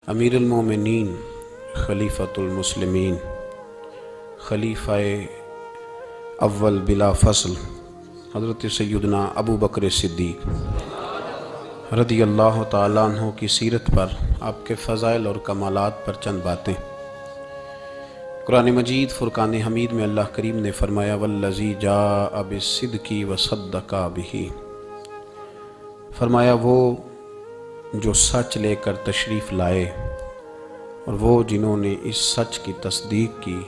امیر المومنین خلیفۃ المسلمین خلیفہ اول بلا فصل حضرت سیدنا ابو بکر صدیق رضی اللہ تعالیٰ عنہ کی سیرت پر، آپ کے فضائل اور کمالات پر چند باتیں۔ قرآن مجید فرقان حمید میں اللہ کریم نے فرمایا والذی جاء بالصدق وصدق بہ، فرمایا وہ جو سچ لے کر تشریف لائے اور وہ جنہوں نے اس سچ کی تصدیق کی،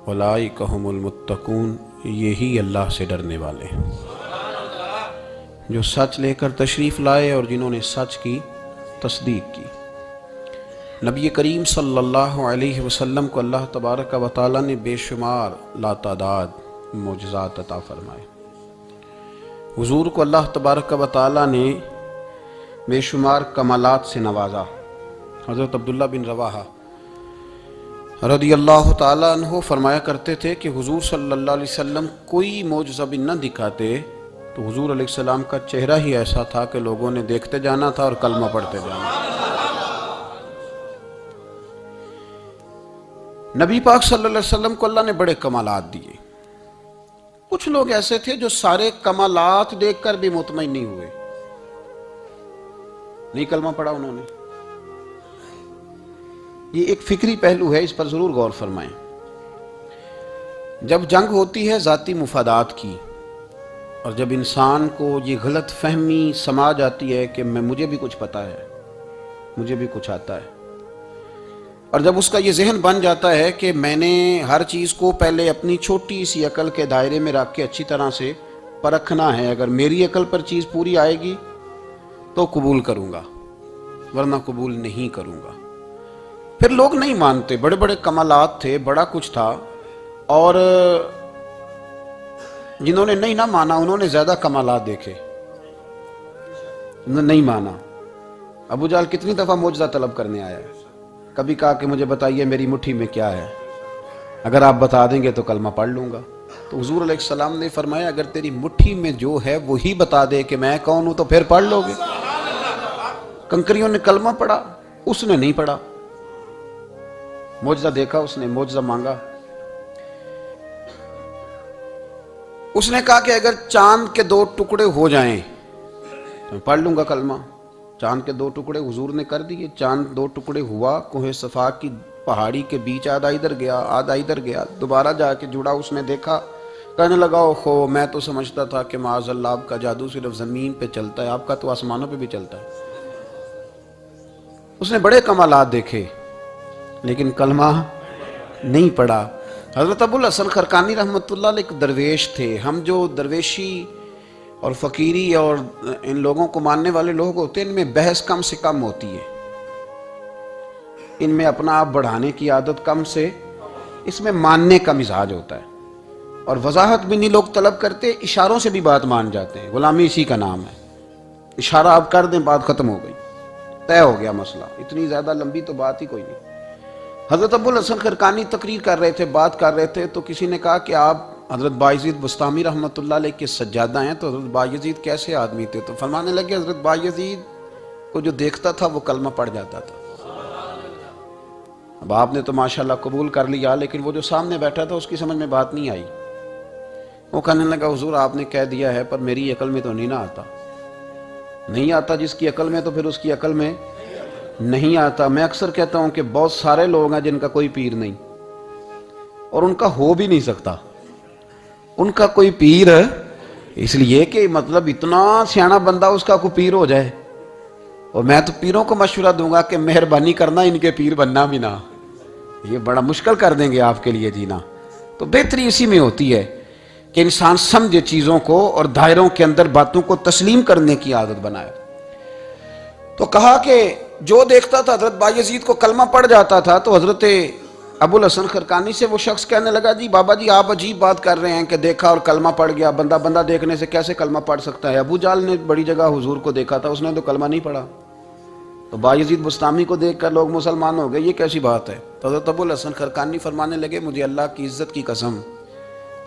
اولئک ھم المتقون، یہی اللہ سے ڈرنے والے ہیں۔ جو سچ لے کر تشریف لائے اور جنہوں نے سچ کی تصدیق کی۔ نبی کریم صلی اللہ علیہ وسلم کو اللہ تبارک و تعالیٰ نے بے شمار لاتعداد معجزات عطا فرمائے۔ حضور کو اللہ تبارک و تعالیٰ نے بے شمار کمالات سے نوازا۔ حضرت عبداللہ بن رواحہ رضی اللہ تعالیٰ عنہ فرمایا کرتے تھے کہ حضور صلی اللہ علیہ وسلم کوئی معجزہ بھی نہ دکھاتے تو حضور علیہ السلام کا چہرہ ہی ایسا تھا کہ لوگوں نے دیکھتے جانا تھا اور کلمہ پڑھتے جانا تھا۔ نبی پاک صلی اللہ علیہ وسلم کو اللہ نے بڑے کمالات دیے۔ کچھ لوگ ایسے تھے جو سارے کمالات دیکھ کر بھی مطمئن نہیں ہوئے، نہیں کلمہ پڑھا انہوں نے۔ یہ ایک فکری پہلو ہے، اس پر ضرور غور فرمائیں۔ جب جنگ ہوتی ہے ذاتی مفادات کی، اور جب انسان کو یہ غلط فہمی سما جاتی ہے کہ مجھے بھی کچھ پتہ ہے، مجھے بھی کچھ آتا ہے، اور جب اس کا یہ ذہن بن جاتا ہے کہ میں نے ہر چیز کو پہلے اپنی چھوٹی سی عقل کے دائرے میں رکھ کے اچھی طرح سے پرکھنا ہے، اگر میری عقل پر چیز پوری آئے گی تو قبول کروں گا، ورنہ قبول نہیں کروں گا۔ پھر لوگ نہیں مانتے، بڑے بڑے کمالات تھے، بڑا کچھ تھا، اور جنہوں نے نہیں نہ مانا انہوں نے زیادہ کمالات دیکھے، انہوں نے نہیں مانا۔ ابو جہل کتنی دفعہ معجزہ طلب کرنے آیا ہے، کبھی کہا کہ مجھے بتائیے میری مٹھی میں کیا ہے، اگر آپ بتا دیں گے تو کلمہ پڑھ لوں گا۔ تو حضور علیہ السلام نے فرمایا اگر تیری مٹھی میں جو ہے وہی بتا دے کہ میں کون ہوں تو پھر پڑھ لو گے۔ کنکریوں نے کلمہ پڑھا، اس نے نہیں پڑھا۔ معجزہ دیکھا اس نے، معجزہ مانگا، اس نے کہا کہ اگر چاند کے 2 ٹکڑے ہو جائیں تو پڑھ لوں گا کلمہ۔ چاند کے 2 ٹکڑے حضور نے کر دیے، چاند 2 ٹکڑے ہوا، کوہ صفا کی پہاڑی کے بیچ آدھا ادھر گیا آدھا ادھر گیا، دوبارہ جا کے جڑا، اس نے دیکھا، کہنے لگا اوہو میں تو سمجھتا تھا کہ معاذ اللہ آپ کا جادو صرف زمین پہ چلتا ہے، آپ کا تو آسمانوں پہ بھی چلتا ہے۔ اس نے بڑے کمالات دیکھے لیکن کلمہ نہیں پڑھا۔ حضرت ابو الحسن خرقانی رحمۃ اللہ علیہ ایک درویش تھے۔ ہم جو درویشی اور فقیری اور ان لوگوں کو ماننے والے لوگ ہوتے ہیں، ان میں بحث کم سے کم ہوتی ہے، ان میں اپنا آپ بڑھانے کی عادت کم سے، اس میں ماننے کا مزاج ہوتا ہے، اور وضاحت بھی نہیں لوگ طلب کرتے، اشاروں سے بھی بات مان جاتے ہیں، غلامی اسی کا نام ہے۔ اشارہ آپ کر دیں بات ختم ہو گئی، طے ہو گیا مسئلہ، اتنی زیادہ لمبی تو بات ہی کوئی نہیں۔ حضرت ابو الحسن خرقانی تقریر کر رہے تھے، بات کر رہے تھے، تو کسی نے کہا کہ آپ حضرت بایزید بسطامی رحمۃ اللہ علیہ کے سجادہ ہیں، تو حضرت بایزید کیسے آدمی تھے؟ تو فرمانے لگے حضرت بایزید کو جو دیکھتا تھا وہ کلمہ پڑھ جاتا تھا۔ اب آپ نے تو ماشاءاللہ قبول کر لیا، لیکن وہ جو سامنے بیٹھا تھا اس کی سمجھ میں بات نہیں آئی۔ وہ کہنے لگا حضور آپ نے کہہ دیا ہے پر میری عقل میں تو نہیں نہ آتا، نہیں آتا جس کی عقل میں تو پھر اس کی عقل میں نہیں آتا۔ میں اکثر کہتا ہوں کہ بہت سارے لوگ ہیں جن کا کوئی پیر نہیں، اور ان کا ہو بھی نہیں سکتا، ان کا کوئی پیر، اس لیے کہ مطلب اتنا سیاںا بندہ اس کا کوئی پیر ہو جائے۔ اور میں تو پیروں کو مشورہ دوں گا کہ مہربانی کرنا ان کے پیر بننا بھی نہ، یہ بڑا مشکل کر دیں گے آپ کے لیے جینا۔ تو بہتری اسی میں ہوتی ہے کہ انسان سمجھے چیزوں کو اور دائروں کے اندر باتوں کو تسلیم کرنے کی عادت بنائے۔ تو کہا کہ جو دیکھتا تھا حضرت بایزید کو کلمہ پڑھ جاتا تھا، تو حضرت ابو الحسن خرقانی سے وہ شخص کہنے لگا جی بابا جی آپ عجیب بات کر رہے ہیں کہ دیکھا اور کلمہ پڑھ گیا، بندہ دیکھنے سے کیسے کلمہ پڑھ سکتا ہے؟ ابو جہل نے بڑی جگہ حضور کو دیکھا تھا، اس نے تو کلمہ نہیں پڑھا، تو بایزید بسطامی کو دیکھ کر لوگ مسلمان ہو گئے، یہ کیسی بات ہے؟ تو حضرت ابو الحسن خرقانی فرمانے لگے مجھے اللہ کی عزت کی قسم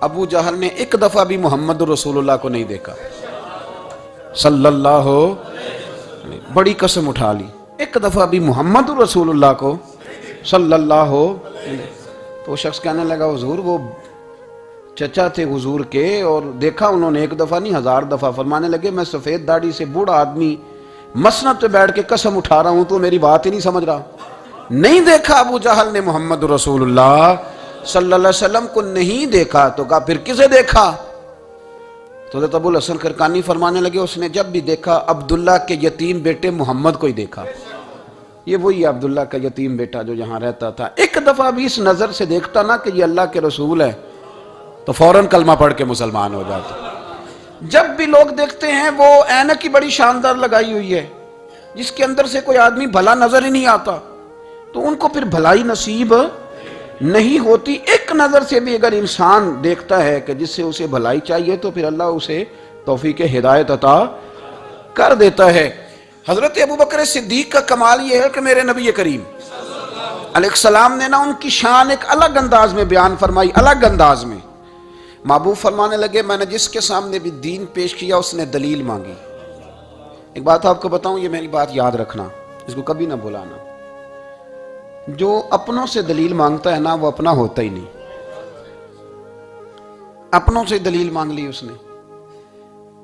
ابو جہل نے ایک دفعہ بھی محمد رسول اللہ کو نہیں دیکھا صلی اللہ علیہ وسلم، بڑی قسم اٹھا لی۔ ایک دفعہ بھی محمد رسول اللہ کو صلی اللہ ہو. تو وہ شخص کہنے لگا حضور وہ چچا تھے حضور کے اور دیکھا انہوں نے ایک دفعہ نہیں 1000 دفعہ. فرمانے لگے میں سفید داڑھی سے بوڑھا آدمی مسند پہ بیٹھ کے قسم اٹھا رہا ہوں تو میری بات ہی نہیں سمجھ رہا. نہیں دیکھا ابو جہل نے محمد رسول اللہ صلی اللہ علیہ وسلم کو نہیں دیکھا. تو کہا پھر کسے دیکھا؟ تو حضرت ابو الحسن کرکانی فرمانے لگے اس نے جب بھی دیکھا عبداللہ کے یتیم بیٹے محمد کو ہی دیکھا. یہ وہی عبداللہ کا یتیم بیٹا جو یہاں رہتا تھا. ایک دفعہ بھی اس نظر سے دیکھتا نا کہ یہ اللہ کے رسول ہے تو فوراً کلمہ پڑھ کے مسلمان ہو جاتا. جب بھی لوگ دیکھتے ہیں وہ اینک کی بڑی شاندار لگائی ہوئی ہے جس کے اندر سے کوئی آدمی بھلا نظر ہی نہیں آتا تو ان کو پھر بھلائی نصیب نہیں ہوتی. ایک نظر سے بھی اگر انسان دیکھتا ہے کہ جس سے اسے بھلائی چاہیے تو پھر اللہ اسے توفیق ہدایت عطا کر دیتا ہے. حضرت ابوبکر صدیق کا کمال یہ ہے کہ میرے نبی کریم علیہ السلام نے نا ان کی شان ایک الگ انداز میں بیان فرمائی. الگ انداز میں محبوب فرمانے لگے میں نے جس کے سامنے بھی دین پیش کیا اس نے دلیل مانگی. ایک بات آپ کو بتاؤں یہ میری بات یاد رکھنا اس کو کبھی نہ بھلانا. جو اپنوں سے دلیل مانگتا ہے نا وہ اپنا ہوتا ہی نہیں. اپنوں سے دلیل مانگ لی اس نے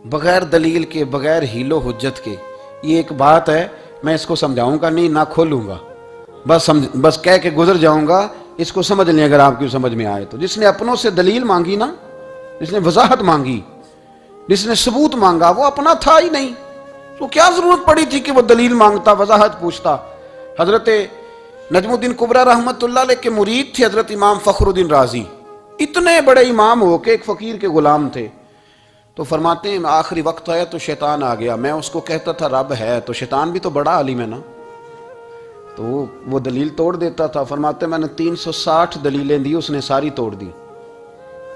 بغیر دلیل کے بغیر حیل و حجت کے. یہ ایک بات ہے میں اس کو سمجھاؤں گا نہیں نہ کھولوں گا بس کہہ کے گزر جاؤں گا. اس کو سمجھ لیں اگر آپ کی سمجھ میں آئے تو. جس نے اپنوں سے دلیل مانگی نا جس نے وضاحت مانگی جس نے ثبوت مانگا وہ اپنا تھا ہی نہیں. تو کیا ضرورت پڑی تھی کہ وہ دلیل مانگتا وضاحت پوچھتا. حضرت نجم الدین کبریٰ رحمت اللہ علیہ کے مرید تھے حضرت امام فخر الدین رازی. اتنے بڑے امام ہو کے ایک فقیر کے غلام تھے. تو فرماتے ہیں آخری وقت آیا تو شیطان آ گیا. میں اس کو کہتا تھا رب ہے تو شیطان بھی تو بڑا عالم ہے نا تو وہ دلیل توڑ دیتا تھا. فرماتے میں نے 360 دلیلیں دی اس نے ساری توڑ دی.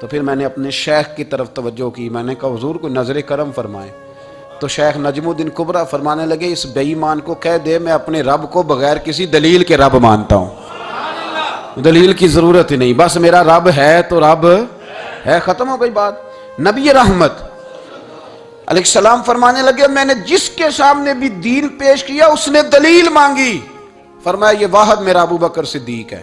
تو پھر میں نے اپنے شیخ کی طرف توجہ کی. میں نے کہا حضور کو نظر کرم فرمائے. تو شیخ نجم الدین کبریٰ فرمانے لگے اس بے ایمان کو کہہ دے میں اپنے رب کو بغیر کسی دلیل کے رب مانتا ہوں. دلیل کی ضرورت ہی نہیں بس میرا رب ہے تو رب ہے ختم ہو گئی بات. نبی رحمت علیہ السلام فرمانے لگے میں نے جس کے سامنے بھی دین پیش کیا اس نے دلیل مانگی. فرمایا یہ واحد میرا ابو بکر صدیق ہے.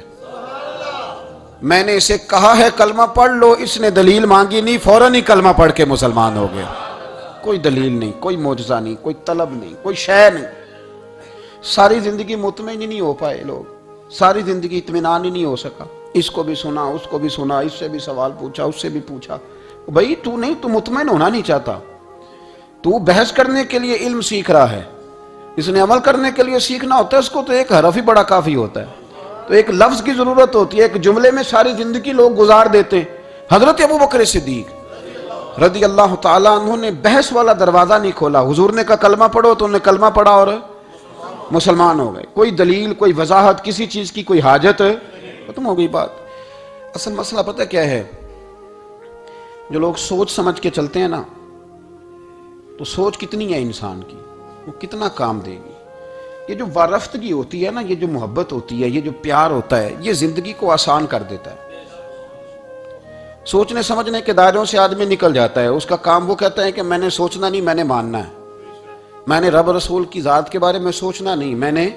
میں نے اسے کہا ہے کلمہ پڑھ لو اس نے دلیل مانگی نہیں فوراً ہی کلمہ پڑھ کے مسلمان ہو گئے. کوئی دلیل نہیں کوئی معجزہ نہیں کوئی طلب نہیں کوئی شے نہیں. ساری زندگی مطمئن ہی نہیں ہو پائے لوگ. ساری زندگی اطمینان ہی نہیں ہو سکا. اس کو بھی سنا اس کو بھی سنا اس سے بھی سوال پوچھا اس سے بھی پوچھا. بھائی تو نہیں تو مطمئن ہونا نہیں چاہتا. تو بحث کرنے کے لیے علم سیکھ رہا ہے. اس نے عمل کرنے کے لیے سیکھنا ہوتا ہے اس کو تو ایک حرف ہی بڑا کافی ہوتا ہے. تو ایک لفظ کی ضرورت ہوتی ہے. ایک جملے میں ساری زندگی لوگ گزار دیتے ہیں. حضرت ابوبکر صدیق رضی اللہ تعالیٰ عنہ نے بحث والا دروازہ نہیں کھولا. حضور نے کہا کلمہ پڑھو تو انہوں نے کلمہ پڑھا اور مسلمان ہو گئے. کوئی دلیل کوئی وضاحت کسی چیز کی کوئی حاجت ختم ہو گئی بات. اصل مسئلہ پتہ کیا ہے جو لوگ سوچ سمجھ کے چلتے ہیں نا تو سوچ کتنی ہے انسان کی وہ کتنا کام دے گی. یہ جو وارفتگی ہوتی ہے نا یہ جو محبت ہوتی ہے یہ جو پیار ہوتا ہے یہ زندگی کو آسان کر دیتا ہے. سوچنے سمجھنے کے دائروں سے آدمی نکل جاتا ہے. اس کا کام وہ کہتا ہے کہ میں نے سوچنا نہیں میں نے ماننا ہے. میں نے رب رسول کی ذات کے بارے میں سوچنا نہیں میں نے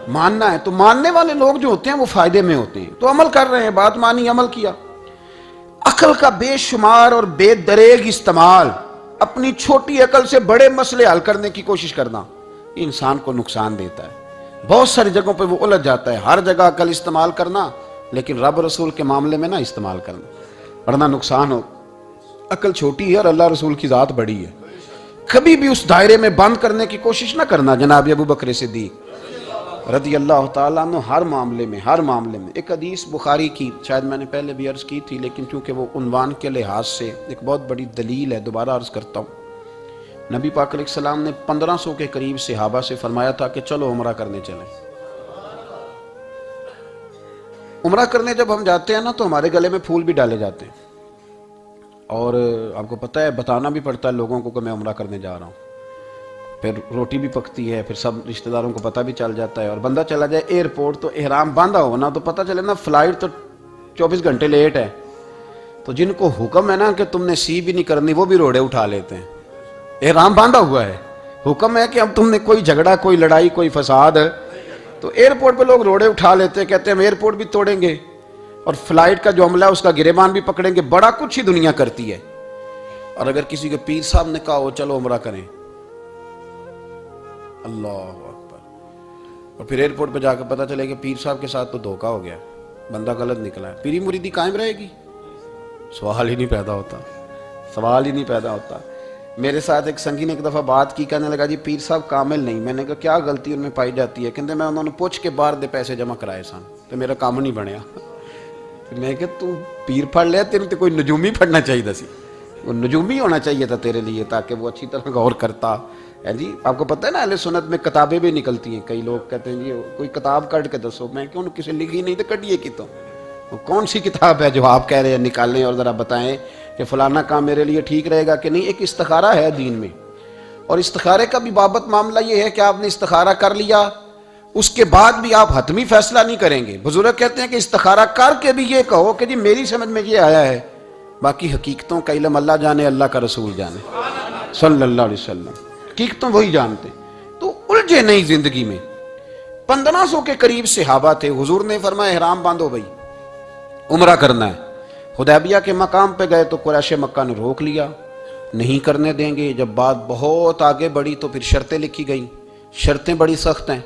ماننا ہے. تو ماننے والے لوگ جو ہوتے ہیں وہ فائدے میں ہوتے ہیں. تو عمل کر رہے ہیں بات مانی عمل کیا. عقل کا بے شمار اور بے دریغ استعمال اپنی چھوٹی عقل سے بڑے مسئلے حل کرنے کی کوشش کرنا یہ انسان کو نقصان دیتا ہے. بہت ساری جگہوں پہ وہ الجھ جاتا ہے. ہر جگہ عقل استعمال کرنا لیکن رب رسول کے معاملے میں نہ استعمال کرنا ورنہ نقصان ہو. عقل چھوٹی ہے اور اللہ رسول کی ذات بڑی ہے. کبھی بھی اس دائرے میں بند کرنے کی کوشش نہ کرنا. جناب ابو بکر صدیق رضی اللہ تعالیٰ عنہ ہر معاملے میں ایک حدیث بخاری کی شاید میں نے پہلے بھی عرض کی تھی لیکن چونکہ وہ عنوان کے لحاظ سے ایک بہت بڑی دلیل ہے دوبارہ عرض کرتا ہوں. نبی پاک علیہ السلام نے 1500 کے قریب صحابہ سے فرمایا تھا کہ چلو عمرہ کرنے چلیں. عمرہ کرنے جب ہم جاتے ہیں نا تو ہمارے گلے میں پھول بھی ڈالے جاتے ہیں اور آپ کو پتہ ہے بتانا بھی پڑتا ہے لوگوں کو کہ میں عمرہ کرنے جا رہا ہوں. پھر روٹی بھی پکتی ہے پھر سب رشتہ داروں کو پتہ بھی چل جاتا ہے. اور بندہ چلا جائے ایئرپورٹ تو احرام باندھا ہو نا تو پتہ چلے نا فلائٹ تو 24 گھنٹے لیٹ ہے. تو جن کو حکم ہے نا کہ تم نے سی بھی نہیں کرنی وہ بھی روڑے اٹھا لیتے ہیں. احرام باندھا ہوا ہے حکم ہے کہ اب تم نے کوئی جھگڑا، کوئی لڑائی، کوئی فساد تو ایئرپورٹ پہ لوگ روڑے اٹھا لیتے، کہتے ہیں ہم ایئرپورٹ بھی توڑیں گے اور فلائٹ کا جو عملہ ہے اس کا گریبان بھی پکڑیں گے، بڑا کچھ ہی دنیا کرتی ہے۔ اور اگر کسی کے پیر صاحب نے کہا ہو چلو عمرہ کریں، اللہ اکبر، اور پھر ایئرپورٹ پہ جا کے پتہ چلے کہ پیر صاحب کے ساتھ تو دھوکہ ہو گیا، بندہ غلط نکلا ہے، پیری مریدی قائم رہے گی؟ سوال ہی نہیں پیدا ہوتا، سوال ہی نہیں پیدا ہوتا۔ میرے ساتھ ایک سنگی نے ایک دفعہ بات کی، کہنے لگا جی پیر صاحب کامل نہیں۔ میں نے کہا کیا غلطی ان میں پائی جاتی ہے؟ کہتے میں انہوں نے پوچھ کے باہر دے پیسے جمع کرائے سن تو میرا کام نہیں بنیا۔ میں کہ تو پیر پڑھ لیا، تیرے تو کوئی نجومی پڑھنا چاہیے تھی، وہ نجومی ہونا چاہیے تھا تیرے لیے، تاکہ وہ اچھی طرح غور کرتا ہے۔ جی آپ کو پتہ ہے نا اہل سنت میں کتابیں بھی نکلتی ہیں، کئی لوگ کہتے ہیں جی کوئی کتاب کٹ کے دسو، میں کہ انہوں کسی لکھی نہیں تو کٹیے کی تو وہ کون سی کتاب ہے جو آپ کہہ رہے ہیں نکالیں اور ذرا بتائیں کہ فلانا کام میرے لیے ٹھیک رہے گا کہ نہیں۔ ایک استخارہ ہے دین میں، اور استخارے کا بھی بابت معاملہ یہ ہے کہ آپ نے استخارہ کر لیا، اس کے بعد بھی آپ حتمی فیصلہ نہیں کریں گے۔ بزرگ کہتے ہیں کہ استخارہ کر کے بھی یہ کہو کہ جی میری سمجھ میں یہ آیا ہے، باقی حقیقتوں کا علم اللہ جانے، اللہ کا رسول جانے صلی اللہ علیہ وسلم، حقیقتوں وہی جانتے۔ تو الجھے نہیں زندگی میں۔ 1500 کے قریب صحابہ تھے، حضور نے فرمایا احرام باندھو بھائی، عمرہ کرنا ہے۔ حدیبیہ کے مقام پہ گئے تو قریش مکہ نے روک لیا، نہیں کرنے دیں گے۔ جب بات بہت آگے بڑھی تو پھر شرطیں لکھی گئیں، شرطیں بڑی سخت ہیں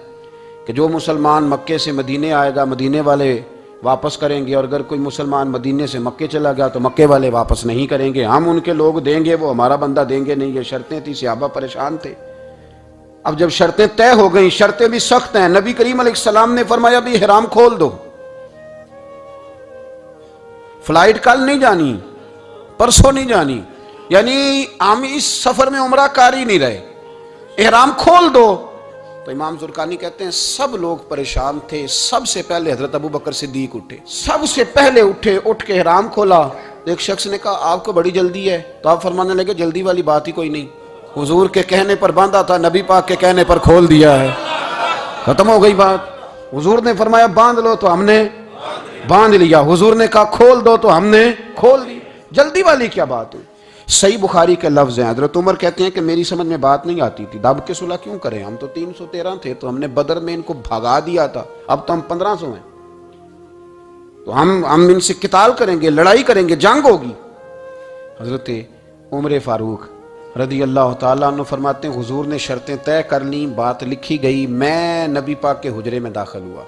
کہ جو مسلمان مکے سے مدینے آئے گا مدینے والے واپس کریں گے، اور اگر کوئی مسلمان مدینے سے مکے چلا گیا تو مکے والے واپس نہیں کریں گے، ہم ان کے لوگ دیں گے، وہ ہمارا بندہ دیں گے نہیں۔ یہ شرطیں تھی، صحابہ پریشان تھے۔ اب جب شرطیں طے ہو گئیں، شرطیں بھی سخت ہیں، نبی کریم علیہ السلام نے فرمایا بھی احرام کھول دو، فلائٹ کل نہیں جانی، پرسوں نہیں جانی، یعنی ہم اس سفر میں عمرہ کار ہی نہیں رہے، احرام کھول دو۔ تو امام زرقانی کہتے ہیں سب لوگ پریشان تھے، سب سے پہلے حضرت ابوبکر صدیق اٹھے، سب سے پہلے اٹھے، اٹھ کے احرام کھولا۔ ایک شخص نے کہا آپ کو بڑی جلدی ہے، تو آپ فرمانے لگے جلدی والی بات ہی کوئی نہیں، حضور کے کہنے پر باندھا تھا، نبی پاک کے کہنے پر کھول دیا ہے، ختم ہو گئی بات۔ حضور نے فرمایا باندھ لو تو ہم نے باندھ لیا، حضور نے کہا کھول دو تو ہم نے کھول دی، جلدی والی کیا بات ہوئی؟ صحیح بخاری کے لفظ ہیں، حضرت عمر کہتے ہیں کہ میری سمجھ میں بات نہیں آتی تھی، دب کے صلح کیوں کریں، ہم تو 313 تھے، تو ہم نے بدر میں ان کو بھگا دیا تھا، اب تو ہم 1500 ہیں، تو ہم ان سے قتال کریں گے، لڑائی کریں گے، جنگ ہوگی۔ حضرت عمر فاروق رضی اللہ تعالیٰ عنہ فرماتے ہیں حضور نے شرطیں طے کر لیں، بات لکھی گئی، میں نبی پاک کے حجرے میں داخل ہوا،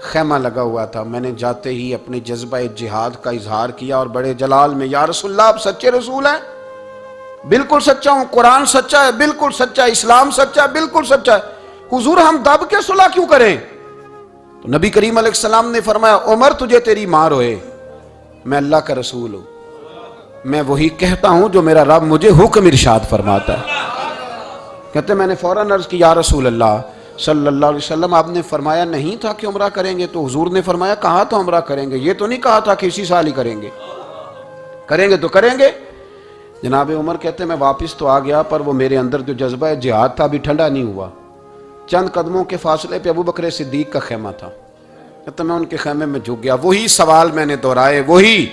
خیمہ لگا ہوا تھا، میں نے جاتے ہی اپنے جذبہ جہاد کا اظہار کیا اور بڑے جلال میں یا رسول اللہ آپ سچے رسول ہیں؟ بالکل سچا ہوں، قرآن سچا ہے، بالکل سچا ہے، اسلام سچا ہے، بالکل سچا ہے، حضور ہم دب کے صلح کیوں کریں؟ تو نبی کریم علیہ السلام نے فرمایا عمر تجھے تیری ماں روئے، میں اللہ کا رسول ہوں، میں وہی کہتا ہوں جو میرا رب مجھے حکم ارشاد فرماتا ہے۔ کہتے میں نے فوراً عرض کی یا رسول اللہ صلی اللہ علیہ وسلم آپ نے فرمایا نہیں تھا کہ عمرہ کریں گے؟ تو حضور نے فرمایا کہا تو عمرہ کریں گے، یہ تو نہیں کہا تھا کہ اسی سال ہی کریں گے، کریں گے تو کریں گے۔ جناب عمر کہتے میں واپس تو آ گیا، پر وہ میرے اندر جو جذبہ جہاد تھا ابھی ٹھنڈا نہیں ہوا۔ چند قدموں کے فاصلے پہ ابو بکر صدیق کا خیمہ تھا، کہتے میں ان کے خیمے میں جھک گیا، وہی سوال میں نے دہرائے، وہی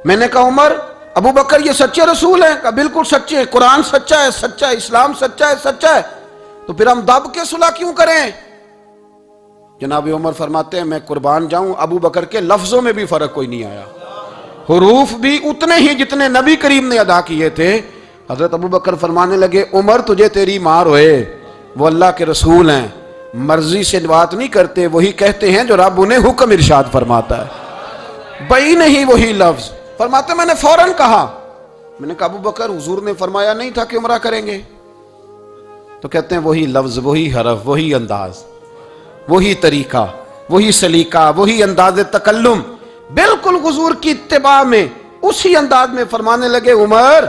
میں نے کہا عمر ابو بکر یہ سچے رسول ہیں؟ کہا بالکل سچے، قرآن سچا ہے، سچا ہے، اسلام سچا ہے، سچا ہے، تو پھر ہم دب کے صلح کیوں کریں؟ جناب عمر فرماتے ہیں میں قربان جاؤں ابو بکر کے لفظوں میں بھی فرق کوئی نہیں آیا، حروف بھی اتنے ہی جتنے نبی کریم نے ادا کیے تھے۔ حضرت ابو بکر فرمانے لگے عمر تجھے تیری ماں روئے، وہ اللہ کے رسول ہیں، مرضی سے بات نہیں کرتے، وہی کہتے ہیں جو رب انہیں حکم ارشاد فرماتا ہے، بئی نہیں وہی لفظ۔ فرماتے میں نے فوراً کہا، میں نے کہا ابو بکر حضور نے فرمایا نہیں تھا کہ عمرہ کریں گے؟ تو کہتے ہیں وہی لفظ، وہی حرف، وہی انداز، وہی طریقہ، وہی سلیقہ، وہی انداز تکلم، بالکل حضور کی اتباع میں اسی انداز میں فرمانے لگے عمر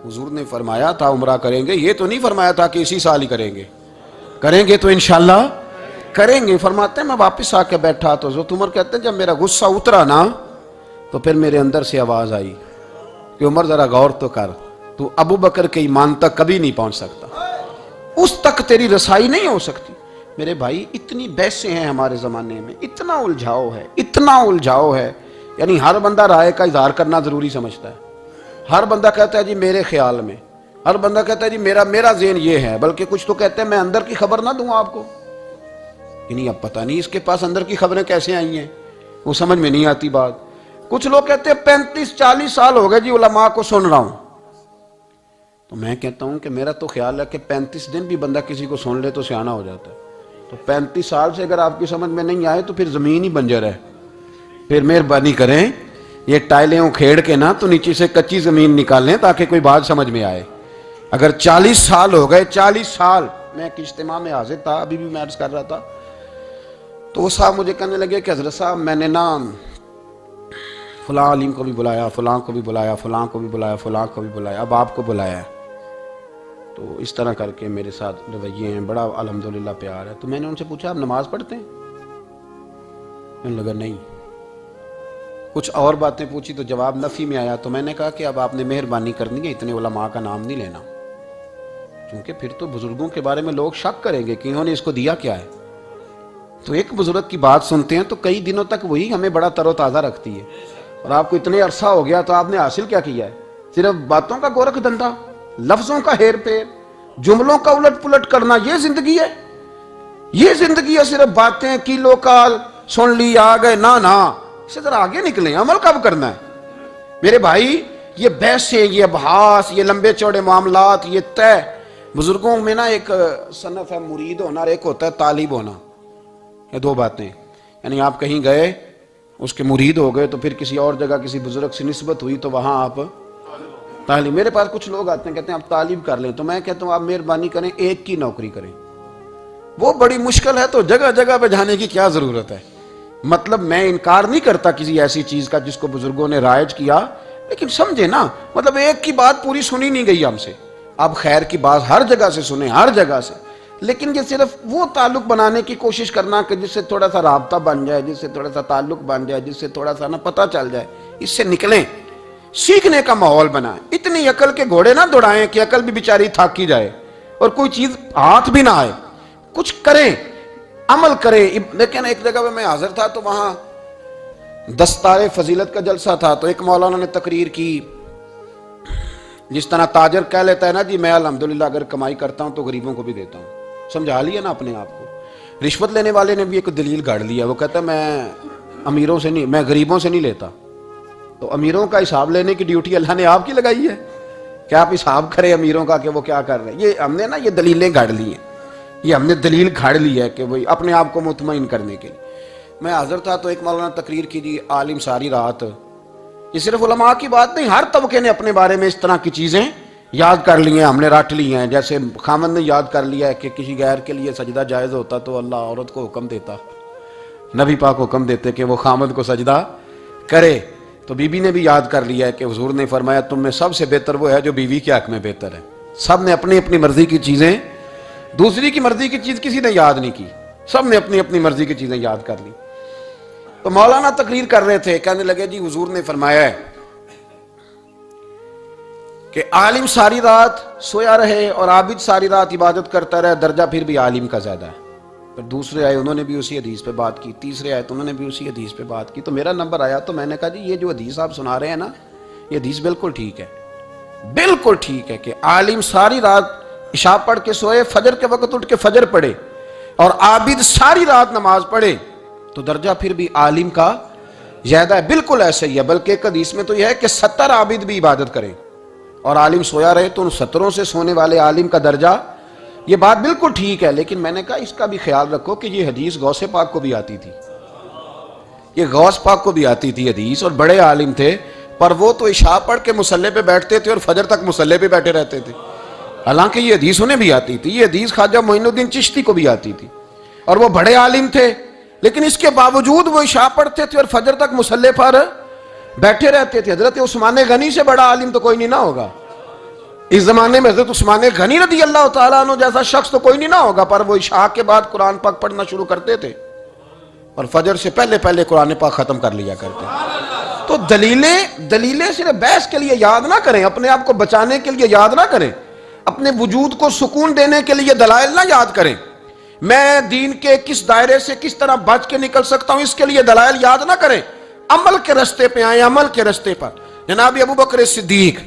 حضور نے فرمایا تھا عمرہ کریں گے، یہ تو نہیں فرمایا تھا کہ اسی سال ہی کریں گے، کریں گے تو انشاءاللہ کریں گے۔ فرماتے ہیں میں واپس آ کے بیٹھا تو حضرت عمر کہتے ہیں جب میرا غصہ اترا نا تو پھر میرے اندر سے آواز آئی کہ عمر ذرا غور تو کر، تو ابو بکر کے ایمان تک کبھی نہیں پہنچ سکتا، اس تک تیری رسائی نہیں ہو سکتی۔ میرے بھائی اتنی بحثیں ہیں ہمارے زمانے میں، اتنا الجھاؤ ہے، اتنا الجھاؤ ہے، یعنی ہر بندہ رائے کا اظہار کرنا ضروری سمجھتا ہے، ہر بندہ کہتا ہے جی میرے خیال میں، ہر بندہ کہتا ہے جی میرا ذہن یہ ہے، بلکہ کچھ تو کہتے ہیں میں اندر کی خبر نہ دوں آپ کو، یعنی اب پتہ نہیں اس کے پاس اندر کی خبریں کیسے آئی ہیں، وہ سمجھ میں نہیں آتی بات۔ کچھ لوگ کہتے ہیں 35-40 سال ہو گئے جی علماء کو سن رہا ہوں، تو میں کہتا ہوں کہ میرا تو خیال ہے کہ 35 دن بھی بندہ کسی کو سن لے تو سیاںا ہو جاتا ہے۔ تو 35 سال سے اگر آپ کی سمجھ میں نہیں آئے تو پھر زمین ہی بنجر ہے، پھر مہربانی کریں یہ ٹائلیں اکھیڑ کے نا تو نیچے سے کچی زمین نکالیں تاکہ کوئی بات سمجھ میں آئے۔ اگر 40 سال ہو گئے، 40 سال، میں ایک اجتماع میں حاضر تھا، ابھی بھی میں عرض کر رہا تھا، تو وہ صاحب مجھے کہنے لگے کہ حضرت صاحب میں نے نا فلاں عالم کو بھی بلایا، فلاں کو بھی بلایا، فلاں کو بھی بلایا، فلاں کو بھی بلایا، اب آپ کو بلایا ہے، تو اس طرح کر کے میرے ساتھ رویے ہیں، بڑا الحمدللہ پیار ہے۔ تو میں نے ان سے پوچھا آپ نماز پڑھتے ہیں؟ میں نے لگا نہیں۔ کچھ اور باتیں پوچھی تو جواب نفی میں آیا، تو میں نے کہا کہ اب آپ نے مہربانی کرنی ہے، اتنے علماء کا نام نہیں لینا، کیونکہ پھر تو بزرگوں کے بارے میں لوگ شک کریں گے کہ انہوں نے اس کو دیا کیا ہے۔ تو ایک بزرگ کی بات سنتے ہیں تو کئی دنوں تک وہی ہمیں بڑا تر و تازہ رکھتی ہے، اور آپ کو اتنے عرصہ ہو گیا تو آپ نے حاصل کیا کیا ہے؟ صرف باتوں کا گورکھ دھندا، لفظوں کا ہیر پھیر، جملوں کا الٹ پلٹ کرنا، یہ زندگی ہے؟ یہ زندگی ہے صرف باتیں کیلو کال سن لی آ گئے؟ نہ اس سے ذرا آگے نکلیں، عمل کب کرنا ہے میرے بھائی؟ یہ بحثیں، یہ ابحاث، یہ لمبے چوڑے معاملات، یہ طے۔ بزرگوں میں نا ایک صنف ہے مرید ہونا اور ایک ہوتا ہے طالب ہونا، یہ دو باتیں، یعنی آپ کہیں گئے اس کے مرید ہو گئے تو پھر کسی اور جگہ کسی بزرگ سے نسبت ہوئی تو وہاں آپ طالب۔ میرے پاس کچھ لوگ آتے ہیں کہتے ہیں آپ طالب کر لیں، تو میں کہتا ہوں آپ مہربانی کریں ایک کی نوکری کریں، وہ بڑی مشکل ہے تو جگہ جگہ پہ جانے کی کیا ضرورت ہے؟ مطلب میں انکار نہیں کرتا کسی ایسی چیز کا جس کو بزرگوں نے رائج کیا، لیکن سمجھے نا، مطلب ایک کی بات پوری سنی نہیں گئی ہم سے، آپ خیر کی بات ہر جگہ سے سنیں، ہر جگہ سے، لیکن یہ صرف وہ تعلق بنانے کی کوشش کرنا کہ جس سے تھوڑا سا رابطہ بن جائے، جس سے تھوڑا سا تعلق بن جائے، جس سے تھوڑا سا نا پتہ چل جائے، اس سے نکلیں، سیکھنے کا ماحول بنائیں۔ اتنی عقل کے گھوڑے نہ دوڑائیں کہ عقل بھی بیچاری تھاکی جائے اور کوئی چیز ہاتھ بھی نہ آئے، کچھ کریں، عمل کریں۔ لیکن ایک جگہ پہ میں حاضر تھا تو وہاں دستار فضیلت کا جلسہ تھا، تو ایک مولانا نے تقریر کی، جس طرح تاجر کہہ لیتا ہے نا جی میں الحمدللہ اگر کمائی کرتا ہوں تو غریبوں کو بھی دیتا ہوں، سمجھا لیا نا اپنے آپ کو۔ رشوت لینے والے نے بھی ایک دلیل گاڑ لیا، وہ کہتا ہے میں امیروں سے نہیں، میں غریبوں سے نہیں لیتا، تو امیروں کا حساب لینے کی ڈیوٹی اللہ نے آپ کی لگائی ہے کہ آپ حساب کریں امیروں کا کہ وہ کیا کر رہے ہیں۔ یہ ہم نے نا یہ دلیلیں گاڑ لی ہیں، یہ ہم نے دلیل گھاڑ لی ہے کہ وہی اپنے آپ کو مطمئن کرنے کے لیے۔ میں حاضر تھا تو ایک مولانا تقریر کی جی عالم ساری رات، یہ صرف علماء کی بات نہیں، ہر طبقے نے اپنے بارے میں اس طرح کی چیزیں یاد کر لی ہیں، ہم نے رٹ لی ہیں۔ جیسے خامد نے یاد کر لیا ہے کہ کسی غیر کے لیے سجدہ جائز ہوتا تو اللہ عورت کو حکم دیتا، نبی پاک حکم دیتے کہ وہ خامد کو سجدہ کرے، تو بی بی نے بھی یاد کر لیا ہے کہ حضور نے فرمایا تم میں سب سے بہتر وہ ہے جو بیوی کے حق میں بہتر ہے۔ سب نے اپنی اپنی مرضی کی چیزیں، دوسری کی مرضی کی چیز کسی نے یاد نہیں کی، سب نے اپنی اپنی مرضی کی چیزیں یاد کر لی۔ تو مولانا تقریر کر رہے تھے، کہنے لگے جی حضور نے فرمایا ہے کہ عالم ساری رات سویا رہے اور عابد ساری رات عبادت کرتا رہے، درجہ پھر بھی عالم کا زیادہ ہے۔ پھر دوسرے آئے انہوں نے بھی اسی حدیث پہ بات کی، تیسرے آئے تو انہوں نے بھی اسی حدیث پہ بات کی، تو میرا نمبر آیا تو میں نے کہا جی یہ جو حدیث آپ سنا رہے ہیں نا، یہ حدیث بالکل ٹھیک ہے، بالکل ٹھیک ہے کہ عالم ساری رات عشاء پڑھ کے سوئے، فجر کے وقت اٹھ کے فجر پڑھے، اور عابد ساری رات نماز پڑھے تو درجہ پھر بھی عالم کا زیادہ ہے۔ بالکل ایسے ہی ہے، بلکہ ایک حدیث میں تو یہ ہے کہ 70 عابد بھی عبادت کریں اور عالم سویا رہے تو ان 70 سے سونے والے عالم کا درجہ، یہ بات بالکل ٹھیک ہے۔ لیکن میں نے کہا اس کا بھی خیال رکھو کہ یہ حدیث غوث پاک کو بھی آتی تھی، یہ غوث پاک کو بھی آتی تھی حدیث، اور بڑے عالم تھے، پر وہ تو عشاء پڑھ کے مصلی پہ بیٹھتے تھے اور فجر تک مصلی پہ بیٹھے رہتے تھے، حالانکہ یہ حدیث انہیں بھی آتی تھی، یہ حدیث خواجہ معین الدین چشتی کو بھی آتی تھی، اور وہ بڑے عالم تھے، لیکن اس کے باوجود وہ عشاء پڑھتے تھے اور فجر تک مصلی پر بیٹھے رہتے تھے۔ حضرت عثمان غنی سے بڑا عالم تو کوئی نہیں نہ ہوگا اس زمانے میں، حضرت عثمان غنی رضی اللہ تعالیٰ عنہ جیسا شخص تو کوئی نہیں نہ ہوگا، پر وہ عشاء کے بعد قرآن پاک پڑھنا شروع کرتے تھے اور فجر سے پہلے پہلے قرآن پاک ختم کر لیا کرتے۔ تو دلیلیں صرف بحث کے لیے یاد نہ کریں، اپنے آپ کو بچانے کے لیے یاد نہ کریں، اپنے وجود کو سکون دینے کے لیے دلائل نہ یاد کریں، میں دین کے کس دائرے سے کس طرح بچ کے نکل سکتا ہوں اس کے لیے دلائل یاد نہ کریں، عمل کے رستے پہ آئیں، عمل کے رستے پر۔ جناب ابو بکر صدیق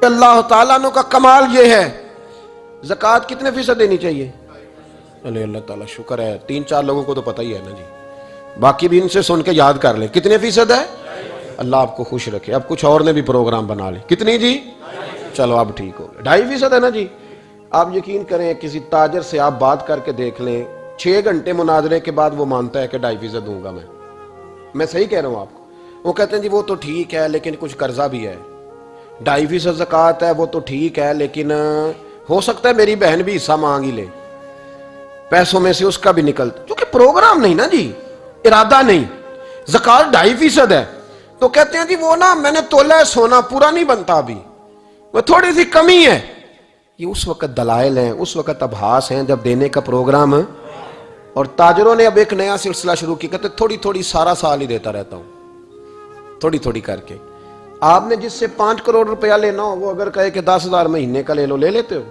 اللہ تعالیٰ عنہ کا کمال یہ ہے، زکوٰۃ کتنے فیصد دینی چاہیے؟ اللہ تعالیٰ شکر ہے، 3-4 لوگوں کو تو پتہ ہی ہے نا جی، باقی بھی ان سے سن کے یاد کر لیں کتنے فیصد ہے۔ اللہ آپ کو خوش رکھے۔ اب کچھ اور نے بھی پروگرام بنا لیں، کتنی جی؟ چلو اب ٹھیک ہو گیا، 2.5% ہے نا جی۔ آپ یقین کریں کسی تاجر سے آپ بات کر کے دیکھ لیں، 6 گھنٹے مناظرے کے بعد وہ مانتا ہے کہ 2.5% دوں گا میں صحیح کہہ رہا ہوں آپ کو۔ وہ کہتے ہیں جی وہ تو ٹھیک ہے لیکن کچھ قرضہ بھی ہے، 2.5% زکوٰۃ ہے وہ تو ٹھیک ہے لیکن ہو سکتا ہے میری بہن بھی حصہ مانگ ہی لے، پیسوں میں سے اس کا بھی نکلتا، کیونکہ پروگرام نہیں نا جی، ارادہ نہیں۔ زکوٰۃ 2.5% ہے تو کہتے ہیں جی وہ نا میں نے تولا ہے سونا، پورا نہیں بنتا ابھی، وہ تھوڑی سی کمی ہے۔ یہ اس وقت دلائل ہیں، اس وقت ابحاث ہیں جب دینے کا پروگرام ہے۔ اور تاجروں نے اب ایک نیا سلسلہ شروع کیا، کہتے تھوڑی تھوڑی سارا سال ہی دیتا رہتا ہوں، تھوڑی تھوڑی کر کے۔ آپ نے جس سے 5 کروڑ روپیہ لینا ہو وہ اگر کہے کہ 10,000 مہینے کا لے لو، لے لیتے ہو؟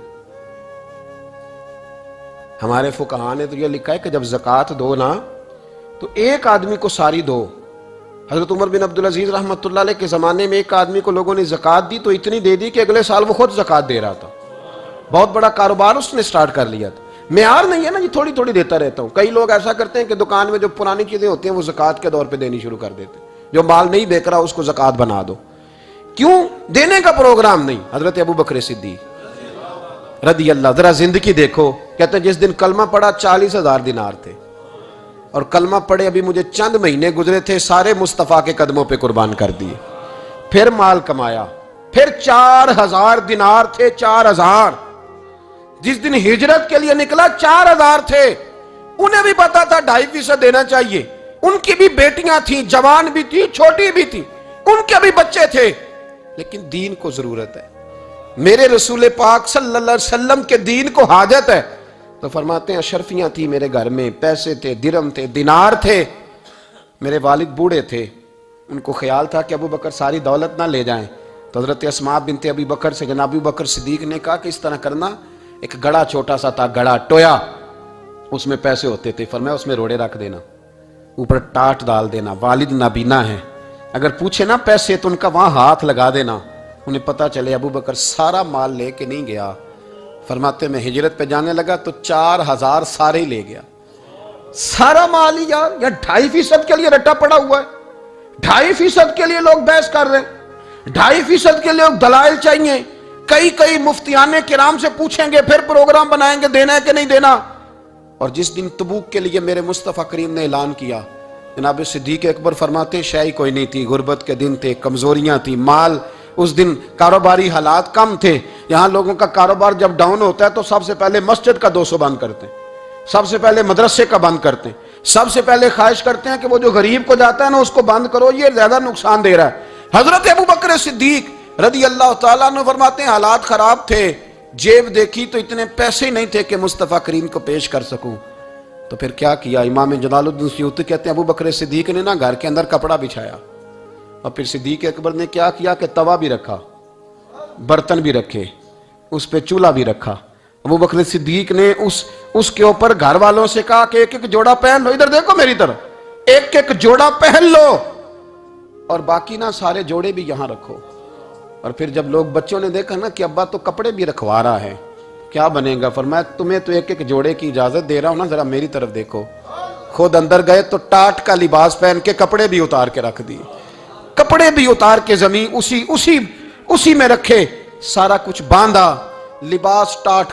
ہمارے فقہاء نے تو یہ لکھا ہے کہ جب زکوٰۃ دو نا تو ایک آدمی کو ساری دو۔ حضرت عمر بن عبدالعزیز رحمۃ اللہ علیہ کے زمانے میں ایک آدمی کو لوگوں نے زکوٰۃ دی تو اتنی دے دی کہ اگلے سال وہ خود زکوٰۃ دے رہا تھا، بہت بڑا کاروبار اس نے سٹارٹ کر لیا تھا۔ معیار نہیں ہے نا جی تھوڑی تھوڑی دیتا رہتا ہوں۔ کئی لوگ ایسا کرتے ہیں کہ دکان میں جو پرانی چیزیں ہوتی ہیں وہ زکوٰۃ کے دور پہ دینی شروع کر دیتے ہیں، جو مال نہیں بیک رہا اس کو زکوٰۃ بنا دو۔ کیوں؟ دینے کا پروگرام نہیں۔ حضرت ابو بکر صدیق رضی اللہ، ذرا زندگی دیکھو، کہتے ہیں جس دن کلمہ پڑھا 40,000 دینار تھے، اور کلمہ پڑھے ابھی مجھے چند مہینے گزرے تھے، سارے مصطفیٰ کے قدموں پہ قربان کر دیے، پھر مال کمایا، پھر 4,000 دینار تھے، 4,000۔ جس دن ہجرت کے لیے نکلا 4,000 تھے، انہیں بھی پتا تھا 2.5% دینا چاہیے، ان کی بھی بیٹیاں تھیں، جوان بھی تھی، چھوٹی بھی تھی، ان کے بھی بچے تھے، لیکن دین کو ضرورت ہے، میرے رسول پاک صلی اللہ علیہ وسلم کے دین کو حاجت ہے، تو فرماتے ہیں اشرفیاں تھی میرے گھر میں، پیسے تھے، درہم تھے، دینار تھے، میرے والد بوڑھے تھے، ان کو خیال تھا کہ ابو بکر ساری دولت نہ لے جائیں، تو حضرت اسماء بنت ابی بکر سے جناب ابو بکر صدیق نے کہا کہ اس طرح کرنا، ایک گڑا چھوٹا سا تھا، گڑا ٹویا، اس میں پیسے ہوتے تھے، فرمایا اس میں روڑے رکھ دینا، اوپر ٹاٹ ڈال دینا، والد نابینا ہے، اگر پوچھے نا پیسے تو ان کا وہاں ہاتھ لگا دینا، انہیں پتا چلے ابو بکر سارا مال لے کے نہیں گیا۔ فرماتے میں ہجرت پہ جانے لگا تو 4,000 سارے ہی لے گیا، سارا مال ہی یار، 2.5% کے لیے رٹا پڑا ہوا ہے، 2.5% کے لیے لوگ بحث کر رہے ہیں، 2.5% کے لیے لوگ دلائل چاہیے، کئی مفتیان کرام سے پوچھیں گے، پھر پروگرام بنائیں گے دینا ہے کہ نہیں دینا۔ اور جس دن تبوک کے لیے میرے مصطفیٰ کریم نے اعلان کیا، جناب صدیق اکبر فرماتے شے کوئی نہیں تھی، غربت کے دن تھے، کمزوریاں تھی، مال اس دن کاروباری حالات کم تھے، یہاں لوگوں کا کاروبار جب ڈاؤن ہوتا ہے تو سب سے پہلے مسجد کا 200 بند کرتے ہیں، سب سے پہلے مدرسے کا بند کرتے ہیں، سب سے پہلے خواہش کرتے ہیں کہ وہ جو غریب کو جاتا ہے نا اس کو بند کرو، یہ زیادہ نقصان دے رہا ہے۔ حضرت ابو بکر صدیق رضی اللہ تعالیٰ عنہ فرماتے ہیں حالات خراب تھے، جیب دیکھی تو اتنے پیسے ہی نہیں تھے کہ مصطفیٰ کریم کو پیش کر سکوں، تو پھر کیا کیا؟ امام جلال الدین سیوطی کہتے ہیں ابو بکر صدیق نے نا گھر کے اندر کپڑا بچھایا، اور پھر صدیق اکبر نے کیا کیا کہ توا بھی رکھا، برتن بھی رکھے، اس پہ چولہا بھی رکھا۔ ابو بکر صدیق نے اس کے اوپر گھر والوں سے کہا کہ ایک ایک جوڑا پہن لو، ادھر دیکھو میری طرف، ایک ایک جوڑا پہن لو، اور باقی نا سارے جوڑے بھی یہاں رکھو۔ اور پھر جب لوگ بچوں نے دیکھا نا کہ ابا تو کپڑے بھی رکھوا رہا ہے، کیا بنے گا؟ فرمایا تمہیں تو ایک ایک جوڑے کی اجازت دے رہا ہوں نا، ذرا میری طرف دیکھو۔ خود اندر گئے تو ٹاٹ کا لباس پہن کے کپڑے بھی اتار کے رکھ دیے، کپڑے بھی اتار کے زمین اسی میں رکھے، سارا کچھ باندھا، لباس ٹاٹ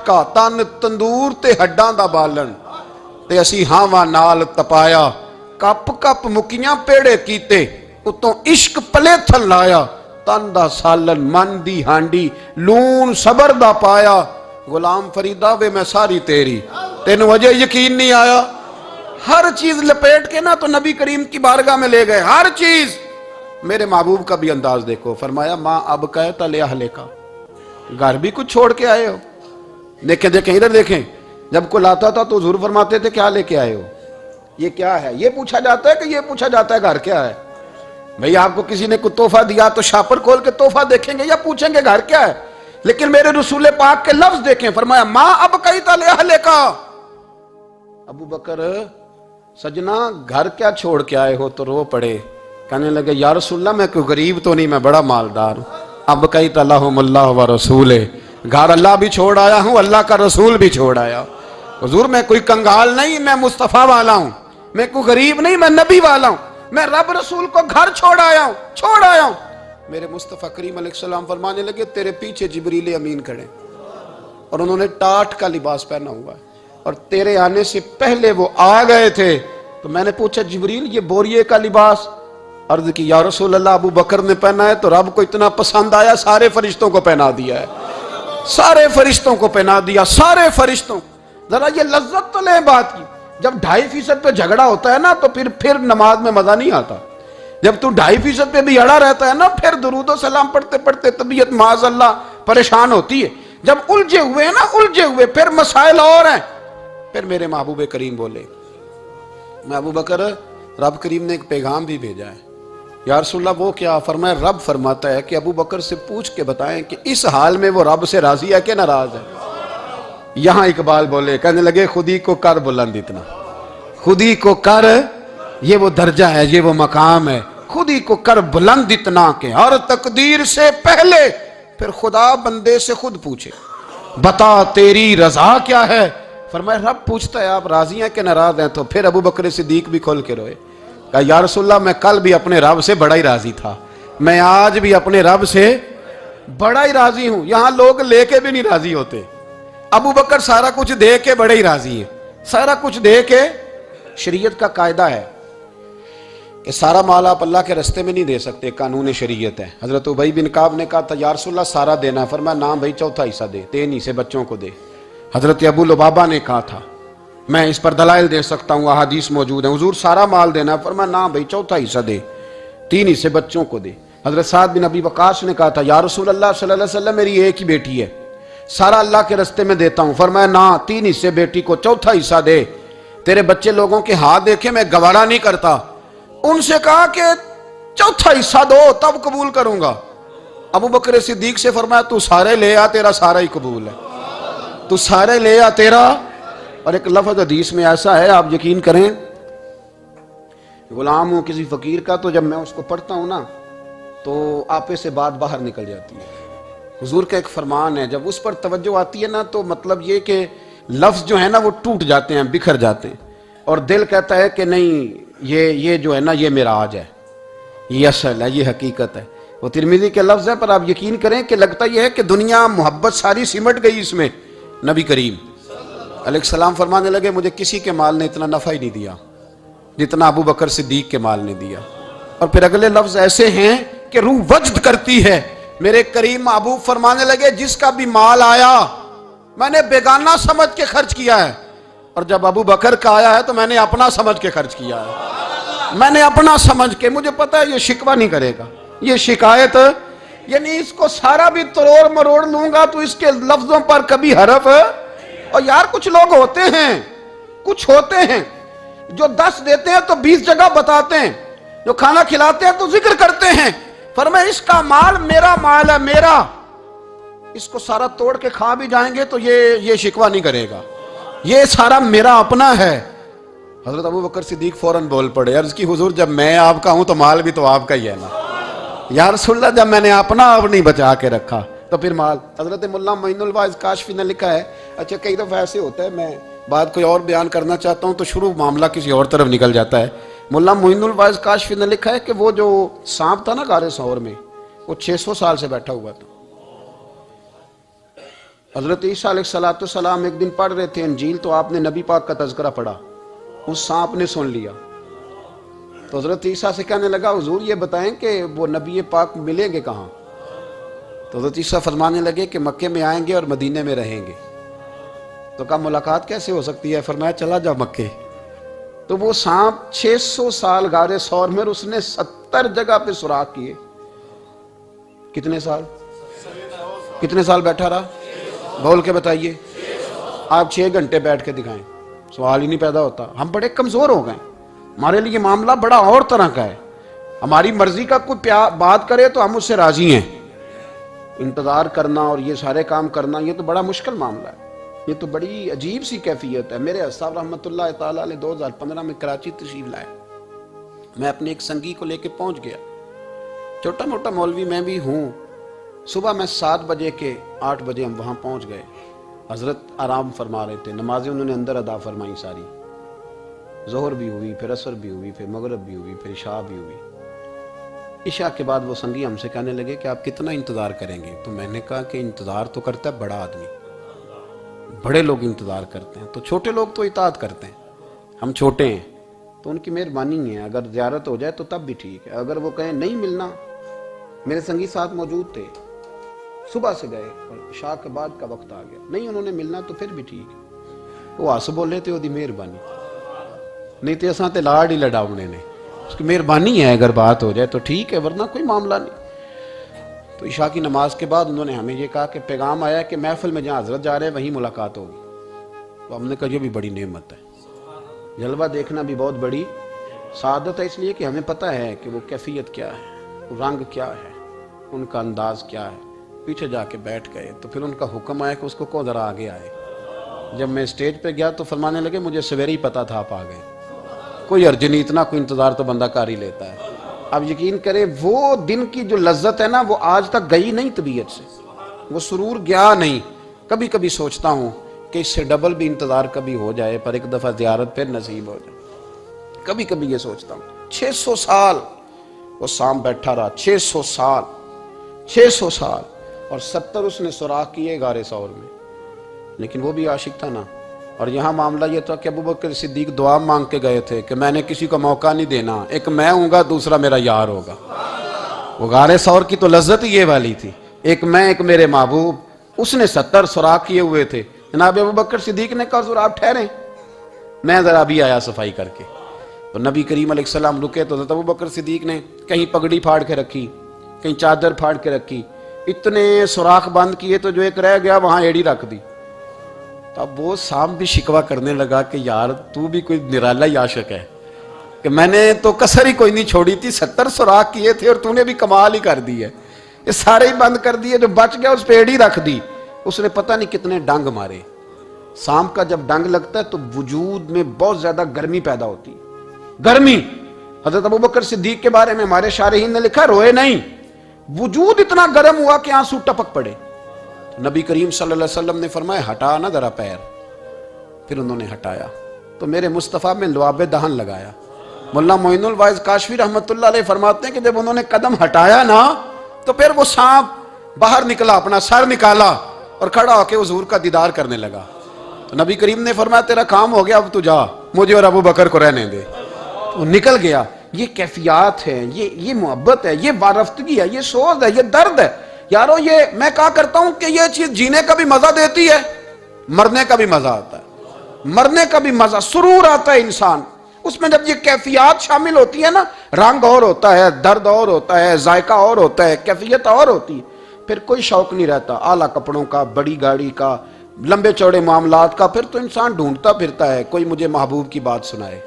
کا، تن تندور تے ہڈاں دا بالن، تے اسی ہاواں نال تپایا، کپ کپ مکیاں پیڑے کیتے، اتوں عشق پلے تھل لایا، تن دا سالن من دی ہانڈی، لون صبر دا پایا، غلام فریدا وے میں ساری تیری، تینوں وجہ یقین نہیں آیا؟ ہر چیز لپیٹ کے نا تو نبی کریم کی بارگاہ میں لے گئے، ہر چیز۔ میرے محبوب کا بھی انداز دیکھو، فرمایا ماں اب کہتا لے اہلے کا، گھر بھی کچھ چھوڑ کے آئے ہو؟ دیکھیں ادھر دیکھیں، جب کوئی آتا تھا تو حضور فرماتے تھے کیا لے کے آئے ہو؟ یہ کیا ہے؟ یہ پوچھا جاتا ہے کہ یہ پوچھا جاتا ہے گھر کیا ہے؟ بھئی آپ کو کسی نے کوئی تحفہ دیا تو شاپر کھول کے تحفہ دیکھیں گے یا پوچھیں گے گھر کیا ہے؟ لیکن میرے رسول پاک کے لفظ دیکھیں، فرمایا ماں اب کہتا لے اہلے کا۔ ابو بکر سجنا گھر کیا چھوڑ کے آئے ہو؟ تو رو پڑے، کہنے لگے یا رسول اللہ میں کوئی غریب تو نہیں، میں بڑا مالدار ہوں۔ اب کہی تلہم اللہ و رسول، گھر اللہ بھی چھوڑ آیا ہوں، اللہ کا رسول بھی چھوڑ آیا۔ حضور میں کوئی کنگال نہیں، میں مصطفیٰ والا ہوں، میں کوئی غریب نہیں، میں نبی والا ہوں، میں رب رسول کو گھر چھوڑ آیا ہوں۔ میرے مصطفیٰ کریم علیہ السلام فرمانے لگے تیرے پیچھے جبریل امین کھڑے اور انہوں نے ٹاٹ کا لباس پہنا ہوا ہے، اور تیرے آنے سے پہلے وہ آ گئے تھے۔ تو میں نے پوچھا جبریل یہ بوریے کا لباس؟ عرض کی یا رسول اللہ ابو بکر نے پہنا ہے تو رب کو اتنا پسند آیا سارے فرشتوں کو پہنا دیا ہے، سارے فرشتوں کو پہنا دیا، سارے فرشتوں۔ ذرا یہ لذت تو لیں بات کی، جب 2.5% پہ جھگڑا ہوتا ہے نا تو پھر نماز میں مزہ نہیں آتا۔ جب تو 2.5% پہ بھی اڑا رہتا ہے نا، پھر درود و سلام پڑھتے پڑھتے طبیعت معاذ اللہ پریشان ہوتی ہے۔ جب الجھے ہوئے پھر مسائل اور ہیں۔ پھر میرے محبوب کریم بولے میں ابو بکر رب کریم نے ایک پیغام بھی بھیجا ہے۔ یا رسول اللہ وہ کیا؟ فرمایا رب فرماتا ہے کہ ابو بکر سے پوچھ کے بتائیں کہ اس حال میں وہ رب سے راضی ہے کہ ناراض ہے۔ یہاں اقبال بولے، کہنے لگے خودی کو کر بلند اتنا، خودی کو کر، یہ وہ درجہ ہے، یہ وہ مقام ہے، خودی کو کر بلند اتنا کہ ہر تقدیر سے پہلے پھر خدا بندے سے خود پوچھے بتا تیری رضا کیا ہے۔ فرمایا رب پوچھتا ہے آپ راضی ہیں کہ ناراض ہیں؟ تو پھر ابو بکر صدیق بھی کھول کے روئے، کہا یا رسول اللہ میں کل بھی اپنے رب سے بڑا ہی راضی تھا، میں آج بھی اپنے رب سے بڑا ہی راضی ہوں۔ یہاں لوگ لے کے بھی نہیں راضی ہوتے، ابو بکر سارا کچھ دے کے بڑے ہی راضی ہیں، سارا کچھ دے کے۔ شریعت کا قاعدہ ہے کہ سارا مال آپ اللہ کے رستے میں نہیں دے سکتے، قانون شریعت ہے۔ حضرت ابی بن کعب نے کہا تھا یا رسول اللہ سارا دینا ہے، فرمایا نہ بھائی چوتھا حصہ دے، 3 حصے بچوں کو دے۔ حضرت ابو لبابہ نے کہا تھا میں اس پر دلائل دے سکتا ہوں، احادیث موجود ہیں، حضور سارا مال دینا ہے، فرمایا نہ بھائی چوتھا حصہ دے، 3 حصے بچوں کو دے۔ حضرت سعد بن ابی وقاص نے کہا تھا یا رسول اللہ صلی اللہ علیہ وسلم میری ایک ہی بیٹی ہے، سارا اللہ کے رستے میں دیتا ہوں، فرمایا نہ 3 حصے بیٹی کو، چوتھا حصہ دے، تیرے بچے لوگوں کے ہاتھ دیکھے میں گوارا نہیں کرتا۔ ان سے کہا کہ چوتھا حصہ دو تب قبول کروں گا۔ ابو بکر صدیق سے فرمایا تو سارے لے آ، تیرا سارا ہی قبول ہے، تو سارے لے آ تیرا۔ اور ایک لفظ حدیث میں ایسا ہے آپ یقین کریں، غلام ہوں کسی فقیر کا تو جب میں اس کو پڑھتا ہوں نا تو آپے سے بات باہر نکل جاتی ہے۔ حضور کا ایک فرمان ہے جب اس پر توجہ آتی ہے نا تو مطلب یہ کہ لفظ جو ہے نا وہ ٹوٹ جاتے ہیں، بکھر جاتے ہیں، اور دل کہتا ہے کہ نہیں یہ جو ہے نا یہ معراج ہے، یہ اصل ہے، یہ حقیقت ہے۔ وہ ترمذی کے لفظ ہے پر آپ یقین کریں کہ لگتا یہ ہے کہ دنیا محبت ساری سمٹ گئی اس میں۔ نبی کریم علیہ السلام فرمانے لگے مجھے کسی کے مال نے اتنا نفع ہی نہیں دیا جتنا ابو بکر صدیق کے مال نے دیا۔ اور پھر اگلے لفظ ایسے ہیں کہ روح وجد کرتی ہے۔ میرے کریم محبوب فرمانے لگے جس کا بھی مال آیا میں نے بیگانہ سمجھ کے خرچ کیا ہے، اور جب ابو بکر کا آیا ہے تو میں نے اپنا سمجھ کے خرچ کیا ہے، میں نے اپنا سمجھ کے، مجھے پتا ہے یہ شکوہ نہیں کرے گا، یہ شکایت، یعنی اس کو سارا بھی تروڑ مروڑ لوں گا تو اس کے لفظوں پر کبھی حرف۔ اور یار کچھ لوگ ہوتے ہیں جو 10 دیتے ہیں تو 20 جگہ بتاتے ہیں، جو کھانا کھلاتے ہیں تو ذکر کرتے ہیں، فرمایا اس کا مال میرا مال ہے، میرا، اس کو سارا توڑ کے کھا بھی جائیں گے تو یہ شکوہ نہیں کرے گا، یہ سارا میرا اپنا ہے۔ حضرت ابو بکر صدیق فوراً بول پڑے، عرض کی حضور جب میں آپ کا ہوں تو مال بھی تو آپ کا ہی ہے نا۔ یا رسول اللہ جب میں نے اپنا آپ نہیں بچا کے رکھا تو پھر مال۔ حضرت مولا معین الواعظ کاشفی نے لکھا ہے، اچھا کئی دفعہ ایسے ہوتا ہے میں بات کوئی اور بیان کرنا چاہتا ہوں تو شروع معاملہ کسی اور طرف نکل جاتا ہے۔ مولا معین الواعظ کاشفی نے لکھا ہے کہ وہ جو سانپ تھا نا غار ثور میں، وہ 600 سال سے بیٹھا ہوا تھا۔ حضرت عیسیٰ علیہ السلام ایک دن پڑھ رہے تھے انجیل تو آپ نے نبی پاک کا تذکرہ پڑھا، اس سانپ نے سن لیا تو حضرت عیسیٰ سے کہنے لگا حضور یہ بتائیں کہ وہ نبی پاک ملیں گے کہاں؟ تو حضرت عیسیٰ فرمانے لگے کہ مکے میں آئیں گے اور مدینے میں رہیں گے۔ تو کہا ملاقات کیسے ہو سکتی ہے؟ فرمایا چلا جا مکے۔ تو وہ سانپ 600 سال غار ثور میں، اس نے 70 جگہ پہ سوراخ کیے۔ کتنے سال بیٹھا رہا؟ بول کے بتائیے۔ آپ 6 گھنٹے بیٹھ کے دکھائیں، سوال ہی نہیں پیدا ہوتا۔ ہم بڑے کمزور ہو گئے، ہمارے لیے معاملہ بڑا اور طرح کا ہے، ہماری مرضی کا کوئی بات کرے تو ہم اس سے راضی ہیں، انتظار کرنا اور یہ سارے کام کرنا یہ تو بڑا مشکل معاملہ ہے، یہ تو بڑی عجیب سی کیفیت ہے۔ میرے صاحب رحمۃ اللہ تعالیٰ علیہ 2015 میں کراچی تشریف لائے، میں اپنے ایک سنگی کو لے کے پہنچ گیا، چھوٹا موٹا مولوی میں بھی ہوں۔ صبح میں 7 بجے کے 8 بجے ہم وہاں پہنچ گئے، حضرت آرام فرما رہے تھے، نمازیں انہوں نے اندر ادا فرمائی ساری، ظہر بھی ہوئی، پھر عصر بھی ہوئی، پھر مغرب بھی ہوئی، پھر عشاء بھی ہوئی۔ عشاء کے بعد وہ سنگی ہم سے کہنے لگے کہ آپ کتنا انتظار کریں گے؟ تو میں نے کہا کہ انتظار تو کرتا ہے بڑا آدمی، بڑے لوگ انتظار کرتے ہیں، تو چھوٹے لوگ تو اطاعت کرتے ہیں، ہم چھوٹے ہیں تو ان کی مہربانی ہے، اگر زیارت ہو جائے تو تب بھی ٹھیک ہے، اگر وہ کہیں نہیں ملنا۔ میرے سنگی ساتھ موجود تھے، صبح سے گئے اور عشاء کے بعد کا وقت آ گیا، نہیں انہوں نے ملنا تو پھر بھی ٹھیک ہے، وہ ہس بولے تھے، وہ دی مہربانی، نہیں تو اساں تے لاڑ ہی لڑاؤنے نے، اس کی مہربانی ہے، اگر بات ہو جائے تو ٹھیک ہے، ورنہ کوئی معاملہ نہیں۔ تو عشاء کی نماز کے بعد انہوں نے ہمیں یہ کہا کہ پیغام آیا کہ محفل میں جہاں حضرت جا رہے ہیں وہیں ملاقات ہوگی۔ تو ہم نے کہا یہ بھی بڑی نعمت ہے، جلوہ دیکھنا بھی بہت بڑی سعادت ہے، اس لیے کہ ہمیں پتہ ہے کہ وہ کیفیت کیا ہے، رنگ کیا ہے، ان کا انداز کیا ہے۔ پیچھے جا کے بیٹھ گئے تو پھر ان کا حکم آیا کہ اس کو ذرا آگے آئے۔ جب میں اسٹیج پہ گیا تو فرمانے لگے مجھے سویرے ہی پتا تھا آپ آ گئے، کوئی عرض نہیں، اتنا کوئی انتظار تو بندہ کر ہی لیتا ہے۔ اب یقین کرے وہ دن کی جو لذت ہے نا وہ آج تک گئی نہیں طبیعت سے، وہ سرور گیا نہیں۔ کبھی کبھی سوچتا ہوں کہ اس سے ڈبل بھی انتظار کبھی ہو جائے، پر ایک دفعہ زیارت پھر نصیب ہو جائے، کبھی کبھی یہ سوچتا ہوں۔ 600 سال وہ سام بیٹھا رہا، 600 سال، 600 سال، اور 70 اس نے سوراخ کیے غار ثور میں، لیکن وہ بھی عاشق تھا نا۔ اور یہاں معاملہ یہ تھا کہ ابو بکر صدیق دعا مانگ کے گئے تھے کہ میں نے کسی کو موقع نہیں دینا، ایک میں ہوں گا دوسرا میرا یار ہوگا۔ وہ غار ثور کی تو لذت ہی یہ والی تھی، ایک میں ایک میرے محبوب۔ اس نے 70 سوراخ کیے ہوئے تھے، جناب ابو بکر صدیق نے کہا حضور آپ ٹھہریں، میں ذرا بھی آیا صفائی کر کے۔ تو نبی کریم علیہ السلام رکے تو حضرت ابو بکر صدیق نے کہیں پگڑی پھاڑ کے رکھی، کہیں چادر پھاڑ کے رکھی، اتنے سوراخ بند کیے تو جو ایک رہ گیا وہاں ایڑی رکھ دی۔ تو اب وہ سام بھی شکوہ کرنے لگا کہ یار تو بھی کوئی نرالا ہی عاشق ہے کہ میں نے تو کسر ہی کوئی نہیں چھوڑی تھی، 70 سوراخ کیے تھے اور تو نے بھی کمال ہی کر دی ہے، یہ سارے ہی بند کر دیے، جو بچ گیا اس پہ ایڑی رکھ دی۔ اس نے پتہ نہیں کتنے ڈنگ مارے۔ سام کا جب ڈنگ لگتا ہے تو وجود میں بہت زیادہ گرمی پیدا ہوتی ہے، گرمی۔ حضرت ابو بکر صدیق کے بارے میں ہمارے شارحین نے لکھا روئے نہیں، وجود اتنا گرم ہوا کہ آنسو ٹپک پڑے۔ نبی کریم صلی اللہ علیہ وسلم نے فرمایا ہٹا نہ ذرا پیر، پھر انہوں نے ہٹایا تو میرے مصطفیٰ میں لعاب دہن لگایا۔ مولانا معین الواعظ کاشفی رحمۃ اللہ علیہ فرماتے ہیں کہ جب انہوں نے قدم ہٹایا نا تو پھر وہ سانپ باہر نکلا، اپنا سر نکالا اور کھڑا ہو کے حضور کا دیدار کرنے لگا۔ تو نبی کریم نے فرمایا تیرا کام ہو گیا، اب تو جا، مجھے اور ابو بکر کو رہنے دے۔ تو نکل گیا۔ یہ کیفیات ہے، یہ محبت ہے، یہ وارفتگی ہے، یہ سوز ہے، یہ درد ہے۔ یارو یہ میں کہا کرتا ہوں کہ یہ چیز جینے کا بھی مزہ دیتی ہے، مرنے کا بھی مزہ آتا ہے، مرنے کا بھی مزہ، سرور آتا ہے انسان اس میں جب یہ کیفیات شامل ہوتی ہے نا، رنگ اور ہوتا ہے، درد اور ہوتا ہے، ذائقہ اور ہوتا ہے، کیفیت اور ہوتی ہے، پھر کوئی شوق نہیں رہتا اعلیٰ کپڑوں کا، بڑی گاڑی کا، لمبے چوڑے معاملات کا۔ پھر تو انسان ڈھونڈتا پھرتا ہے کوئی مجھے محبوب کی بات سنائے،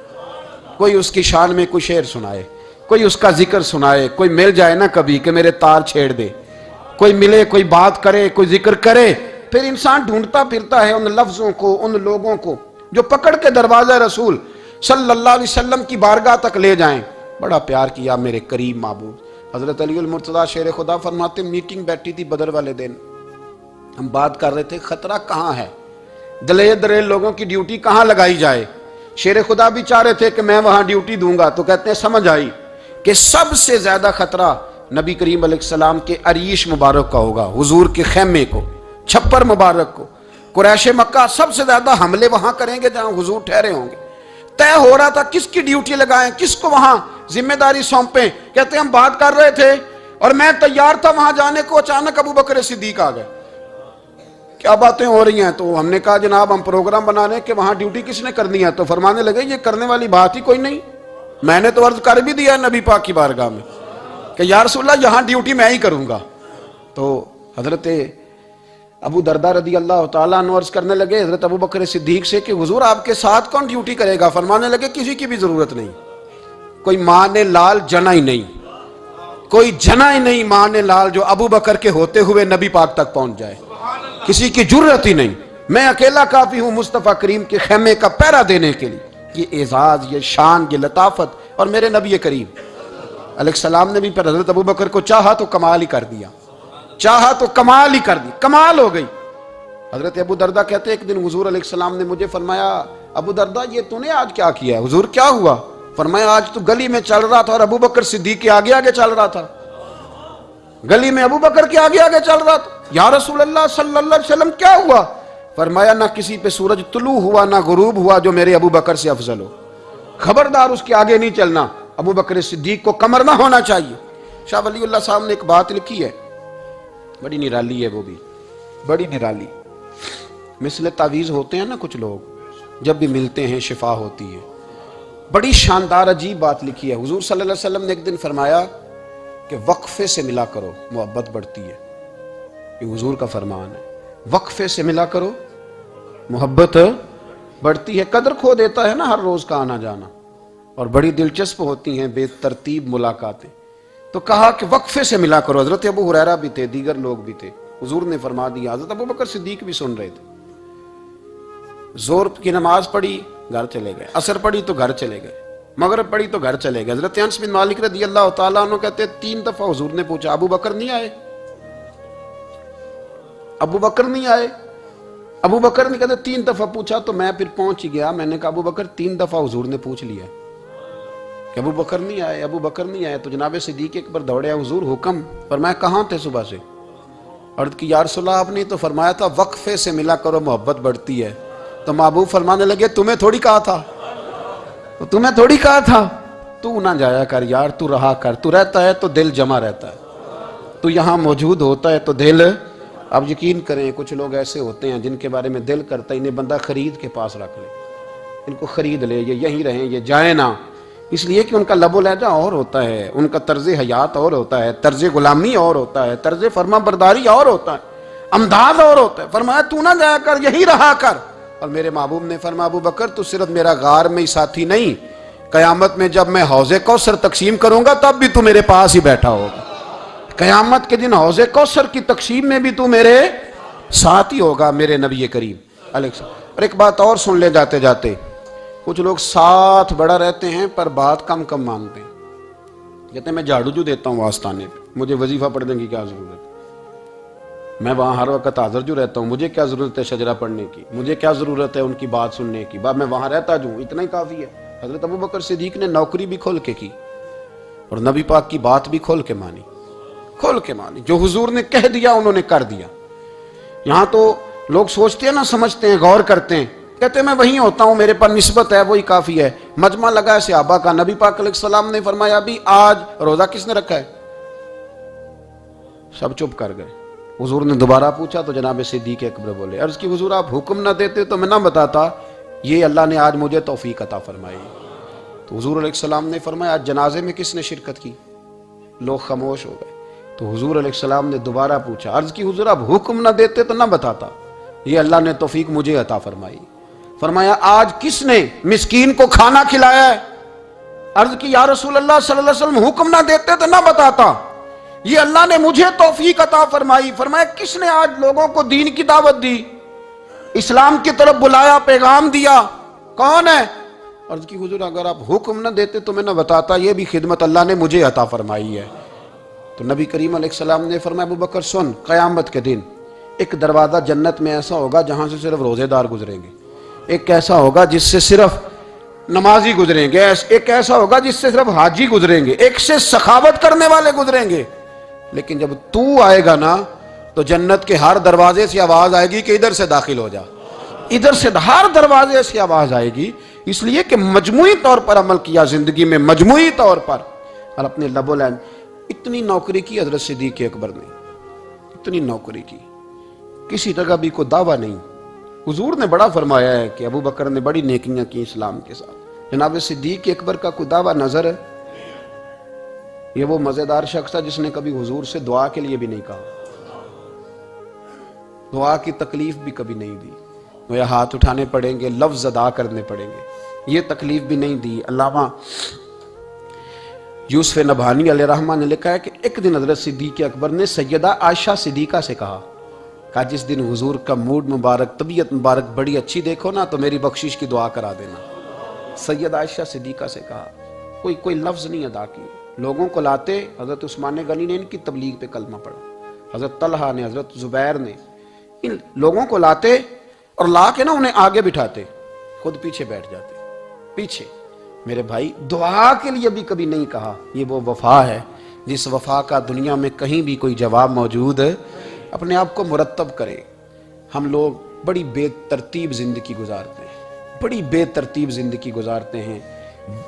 کوئی اس کی شان میں کوئی شعر سنائے، کوئی اس کا ذکر سنائے، کوئی مل جائے نا کبھی کہ میرے تار چھیڑ دے، کوئی ملے، کوئی بات کرے، کوئی ذکر کرے۔ پھر انسان ڈھونڈتا پھرتا ہے ان لفظوں کو، ان لوگوں کو جو پکڑ کے دروازہ رسول صلی اللہ علیہ وسلم کی بارگاہ تک لے جائیں۔ بڑا پیار کیا میرے کریم محبوب۔ حضرت علی المرتضیٰ شیر خدا فرماتے میٹنگ بیٹھی تھی بدر والے دن، ہم بات کر رہے تھے خطرہ کہاں ہے، دلیل دلیل لوگوں کی ڈیوٹی کہاں لگائی جائے۔ شیر خدا بھی چاہ رہے تھے کہ میں وہاں ڈیوٹی دوں گا، تو کہتے ہیں سمجھ آئی کہ سب سے زیادہ خطرہ نبی کریم علیہ السلام کے عریش مبارک کا ہوگا، حضور کے خیمے کو، چھپر مبارک کو۔ قریش مکہ سب سے زیادہ حملے وہاں کریں گے جہاں حضور ٹھہرے ہوں گے۔ طے ہو رہا تھا کس کی ڈیوٹی لگائیں، کس کو وہاں ذمہ داری سونپیں۔ کہتے ہیں ہم بات کر رہے تھے اور میں تیار تھا وہاں جانے کو، اچانک ابو بکر صدیق آ گئے۔ کیا باتیں ہو رہی ہیں؟ تو ہم نے کہا جناب ہم پروگرام بنا رہے ہیں کہ وہاں ڈیوٹی کس نے کرنی ہے۔ تو فرمانے لگے یہ کرنے والی بات ہی کوئی نہیں، میں نے تو عرض کر بھی دیا نبی پاک کی بارگاہ میں کہ یا رسول اللہ یہاں ڈیوٹی میں ہی کروں گا۔ تو حضرت ابو دردہ رضی اللہ تعالیٰ عنہ عرض کرنے لگے حضرت ابو بکر صدیق سے کہ حضور آپ کے ساتھ کون ڈیوٹی کرے گا؟ فرمانے لگے کسی کی بھی ضرورت نہیں، کوئی ماں نے لال جنا ہی نہیں، کوئی جنا ہی نہیں ماں نے لال جو ابو بکر کے ہوتے ہوئے نبی پاک تک پہنچ جائے، کسی کی جرت ہی نہیں، میں اکیلا کافی ہوں مصطفیٰ کریم کے خیمے کا پہرا دینے کے لیے۔ یہ اعزاز، یہ شان، یہ لطافت اور میرے نبی کریم علیہ السلام نے بھی پھر حضرت ابو بکر کو چاہا تو کمال ہی کر دیا، چاہا تو کمال ہی کر دی، کمال ہو گئی۔ حضرت ابو دردہ کہتے ایک دن حضور علیہ السلام نے مجھے فرمایا ابو دردہ یہ تو نے آج کیا کیا ہے؟ حضور کیا ہوا؟ فرمایا آج تو گلی میں چل رہا تھا اور ابو بکر صدیق کے آگے آگے چل رہا تھا، گلی میں ابو بکر کے آگے آگے چل رہا تھا۔ یا رسول اللہ صلی اللہ علیہ وسلم کیا ہوا؟ فرمایا نہ کسی پہ سورج طلوع ہوا نہ غروب ہوا جو میرے ابو بکر سے افضل ہو، خبردار اس کے آگے نہیں چلنا، ابو بکر صدیق کو کمر نہ ہونا چاہیے۔ شاہ ولی اللہ صاحب نے ایک بات لکھی ہے، بڑی نرالی ہے، وہ بھی بڑی نرالی، مثل تعویذ ہوتے ہیں نا کچھ لوگ، جب بھی ملتے ہیں شفا ہوتی ہے، بڑی شاندار عجیب بات لکھی ہے۔ حضور صلی اللہ علیہ وسلم نے ایک دن فرمایا کہ وقفے سے ملا کرو محبت بڑھتی ہے، یہ حضور کا فرمان ہے، وقفے سے ملا کرو محبت بڑھتی ہے۔ قدر کھو دیتا ہے نا ہر روز کا آنا جانا، اور بڑی دلچسپ ہوتی ہیں بے ترتیب ملاقاتیں، تو کہا کہ وقفے سے ملا کرو۔ حضرت ابو ہریرہ بھی تھے، دیگر لوگ بھی تھے، حضور نے فرما دیا، حضرت ابو بکر صدیق بھی سن رہے تھے۔ زور کی نماز پڑھی گھر چلے گئے، عصر پڑھی تو گھر چلے گئے، مغرب پڑھی تو گھر چلے گئے۔ حضرت انس بن مالک رضی اللہ تعالیٰ عنہ کہتے 3 دفعہ حضور نے پوچھا ابو بکر نہیں آئے؟ ابو بکر نہیں آئے؟ ابو بکر نے کہتے 3 دفعہ پوچھا تو میں پھر پہنچ ہی گیا، میں نے کہا ابو بکر 3 دفعہ حضور نے پوچھ لیا کہ ابو بکر نہیں آئے، ابو بکر نہیں آئے، تو جناب صدیق اکبر دوڑے حضور حکم، فرمایا کہاں تھے صبح سے؟ عرض کی یا رسول اللہ آپ نے تو فرمایا تھا وقفے سے ملا کرو محبت بڑھتی ہے، تو محبوب فرمانے لگے تمہیں تھوڑی کہا تھا، تو تمہیں تھوڑی کہا تھا، تو نہ جایا کر یار، تو رہا کر، تو رہتا ہے تو دل جمع رہتا ہے، تو یہاں موجود ہوتا ہے تو دل۔ اب یقین کریں کچھ لوگ ایسے ہوتے ہیں جن کے بارے میں دل کرتا ہے انہیں بندہ خرید کے پاس رکھ لے، ان کو خرید لے، یہ یہیں رہیں، یہ جائیں نہ، اس لیے کہ ان کا لب و لہجہ اور ہوتا ہے، ان کا طرز حیات اور ہوتا ہے، طرز غلامی اور ہوتا ہے، طرز فرما برداری اور ہوتا ہے، انداز اور ہوتا ہے۔ فرمایا تو نہ جایا کر، یہی رہا کر۔ اور میرے محبوب نے فرمایا ابو بکر تو صرف میرا غار میں ہی ساتھی نہیں، قیامت میں جب میں حوض کوثر تقسیم کروں گا تب بھی تو میرے پاس ہی بیٹھا ہوگا، قیامت کے دن حوض کوثر کی تقسیم میں بھی تو میرے ساتھ ہی ہوگا، میرے نبی کریم علیہ السلام۔ اور ایک بات اور سن لے جاتے جاتے، کچھ لوگ ساتھ بڑا رہتے ہیں پر بات کم کم مانتے ہیں، کہتے ہیں میں جھاڑو جو دیتا ہوں آستانے پہ، مجھے وظیفہ پڑھنے کی کیا ضرورت ہے، میں وہاں ہر وقت حاضر جو رہتا ہوں، مجھے کیا ضرورت ہے شجرہ پڑھنے کی، مجھے کیا ضرورت ہے ان کی بات سننے کی، میں وہاں رہتا جو اتنا ہی کافی ہے۔ حضرت ابو بکر صدیق نے نوکری بھی کھول کے کی اور نبی پاک کی بات بھی کھول کے مانی، کھول کے مانی، جو حضور نے کہہ دیا انہوں نے کر دیا۔ یہاں تو لوگ سوچتے ہیں نا، سمجھتے ہیں، غور کرتے ہیں، کہتے ہیں میں وہیں ہوتا ہوں، میرے پر نسبت ہے وہی کافی ہے۔ مجمع لگا ہے صحابہ کا، نبی پاک علیہ السلام نے فرمایا ابھی آج روزہ کس نے رکھا ہے؟ سب چپ کر گئے۔ حضور نے دوبارہ پوچھا تو جناب صدیق اکبر بولے، عرض کی حضور آپ حکم نہ دیتے تو میں نہ بتاتا، یہ اللہ نے آج مجھے توفیق عطا فرمائی۔ تو حضور علیہ السلام نے فرمایا آج جنازے میں کس نے شرکت کی؟ لوگ خاموش ہو گئے۔ تو حضور علیہ السلام نے دوبارہ پوچھا، عرض کی حضور آپ حکم نہ دیتے تو نہ بتاتا، یہ اللہ نے توفیق مجھے عطا فرمائی۔ فرمایا آج کس نے مسکین کو کھانا کھلایا ہے؟ عرض کی یا رسول اللہ صلی اللہ علیہ وسلم حکم نہ دیتے تو نہ بتاتا، یہ اللہ نے مجھے توفیق عطا فرمائی۔ فرمایا کس نے آج لوگوں کو دین کی دعوت دی، اسلام کی طرف بلایا، پیغام دیا، کون ہے؟ عرض کی حضور اگر آپ حکم نہ دیتے تو میں نہ بتاتا، یہ بھی خدمت اللہ نے مجھے عطا فرمائی ہے۔ تو نبی کریم علیہ السلام نے فرمایا ابو بکر سن، قیامت کے دن ایک دروازہ جنت میں ایسا ہوگا جہاں سے صرف روزے دار گزریں گے، ایک ایسا ہوگا جس سے صرف نمازی گزریں گے، ایک ایسا ہوگا جس سے صرف حاجی گزریں گے، ایک سے سخاوت کرنے والے گزریں گے۔ لیکن جب تو آئے گا نا تو جنت کے ہر دروازے سے آواز آئے گی کہ ادھر سے داخل ہو جا، ادھر سے، ہر دروازے سے آواز آئے گی، اس لیے کہ مجموعی طور پر عمل کیا زندگی میں، مجموعی طور پر، اور اپنے لب و لہجے۔ اتنی نوکری کی حضرت صدیق اکبر نے، اتنی نوکری کی، کسی جگہ بھی کوئی دعویٰ نہیں۔ حضور نے بڑا فرمایا ہے کہ ابو بکر نے بڑی نیکیاں کی اسلام کے ساتھ، جناب صدیق اکبر کا کوئی دعویٰ نظر ہے؟ یہ وہ مزیدار شخص ہے جس نے کبھی حضور سے دعا کے لیے بھی نہیں کہا، دعا کی تکلیف بھی کبھی نہیں دی، وہ ہاتھ اٹھانے پڑیں گے، لفظ ادا کرنے پڑیں گے، یہ تکلیف بھی نہیں دی۔ علامہ یوسف نبہانی علیہ رحمہ نے لکھا ہے کہ ایک دن حضرت صدیق اکبر نے سیدہ عائشہ صدیقہ سے کہا جس دن حضور کا موڈ مبارک، طبیعت مبارک بڑی اچھی دیکھو نا تو میری بخشش کی دعا کرا دینا۔ سیدہ عائشہ صدیقہ سے کہا کوئی لفظ نہیں ادا کیے. لوگوں کو لاتے. حضرت عثمان غنی نے ان کی تبلیغ پہ کلمہ پڑھا, حضرت طلحہ نے, حضرت زبیر نے, ان لوگوں کو لاتے اور لا کے نا انہیں آگے بٹھاتے, خود پیچھے بیٹھ جاتے. پیچھے. میرے بھائی, دعا کے لیے بھی کبھی نہیں کہا. یہ وہ وفا ہے جس وفا کا دنیا میں کہیں بھی کوئی جواب موجود ہے. اپنے آپ کو مرتب کرے. ہم لوگ بڑی بے ترتیب زندگی گزارتے ہیں, بڑی بے ترتیب زندگی گزارتے ہیں.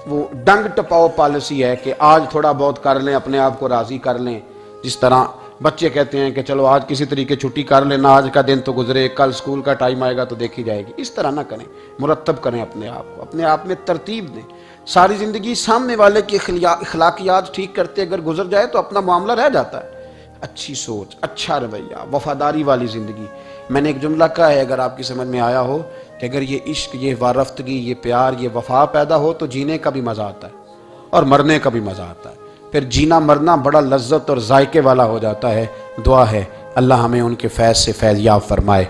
وہ ڈنگ ٹپاؤ پالیسی ہے کہ آج تھوڑا بہت کر لیں, اپنے آپ کو راضی کر لیں. جس طرح بچے کہتے ہیں کہ چلو آج کسی طریقے چھٹی کر لینا, آج کا دن تو گزرے, کل سکول کا ٹائم آئے گا تو دیکھی جائے گی. اس طرح نہ کریں, مرتب کریں اپنے آپ کو, اپنے آپ میں ترتیب دیں. ساری زندگی سامنے والے کی اخلاقیات ٹھیک کرتے اگر گزر جائے تو اپنا معاملہ رہ جاتا ہے. اچھی سوچ, اچھا رویہ, وفاداری والی زندگی. میں نے ایک جملہ کہا ہے, اگر آپ کی سمجھ میں آیا ہو, کہ اگر یہ عشق, یہ وارفتگی, یہ پیار, یہ وفا پیدا ہو تو جینے کا بھی مزہ آتا ہے اور مرنے کا بھی مزہ آتا ہے. پھر جینا مرنا بڑا لذت اور ذائقے والا ہو جاتا ہے. دعا ہے اللہ ہمیں ان کے فیض سے فیض یاب فرمائے.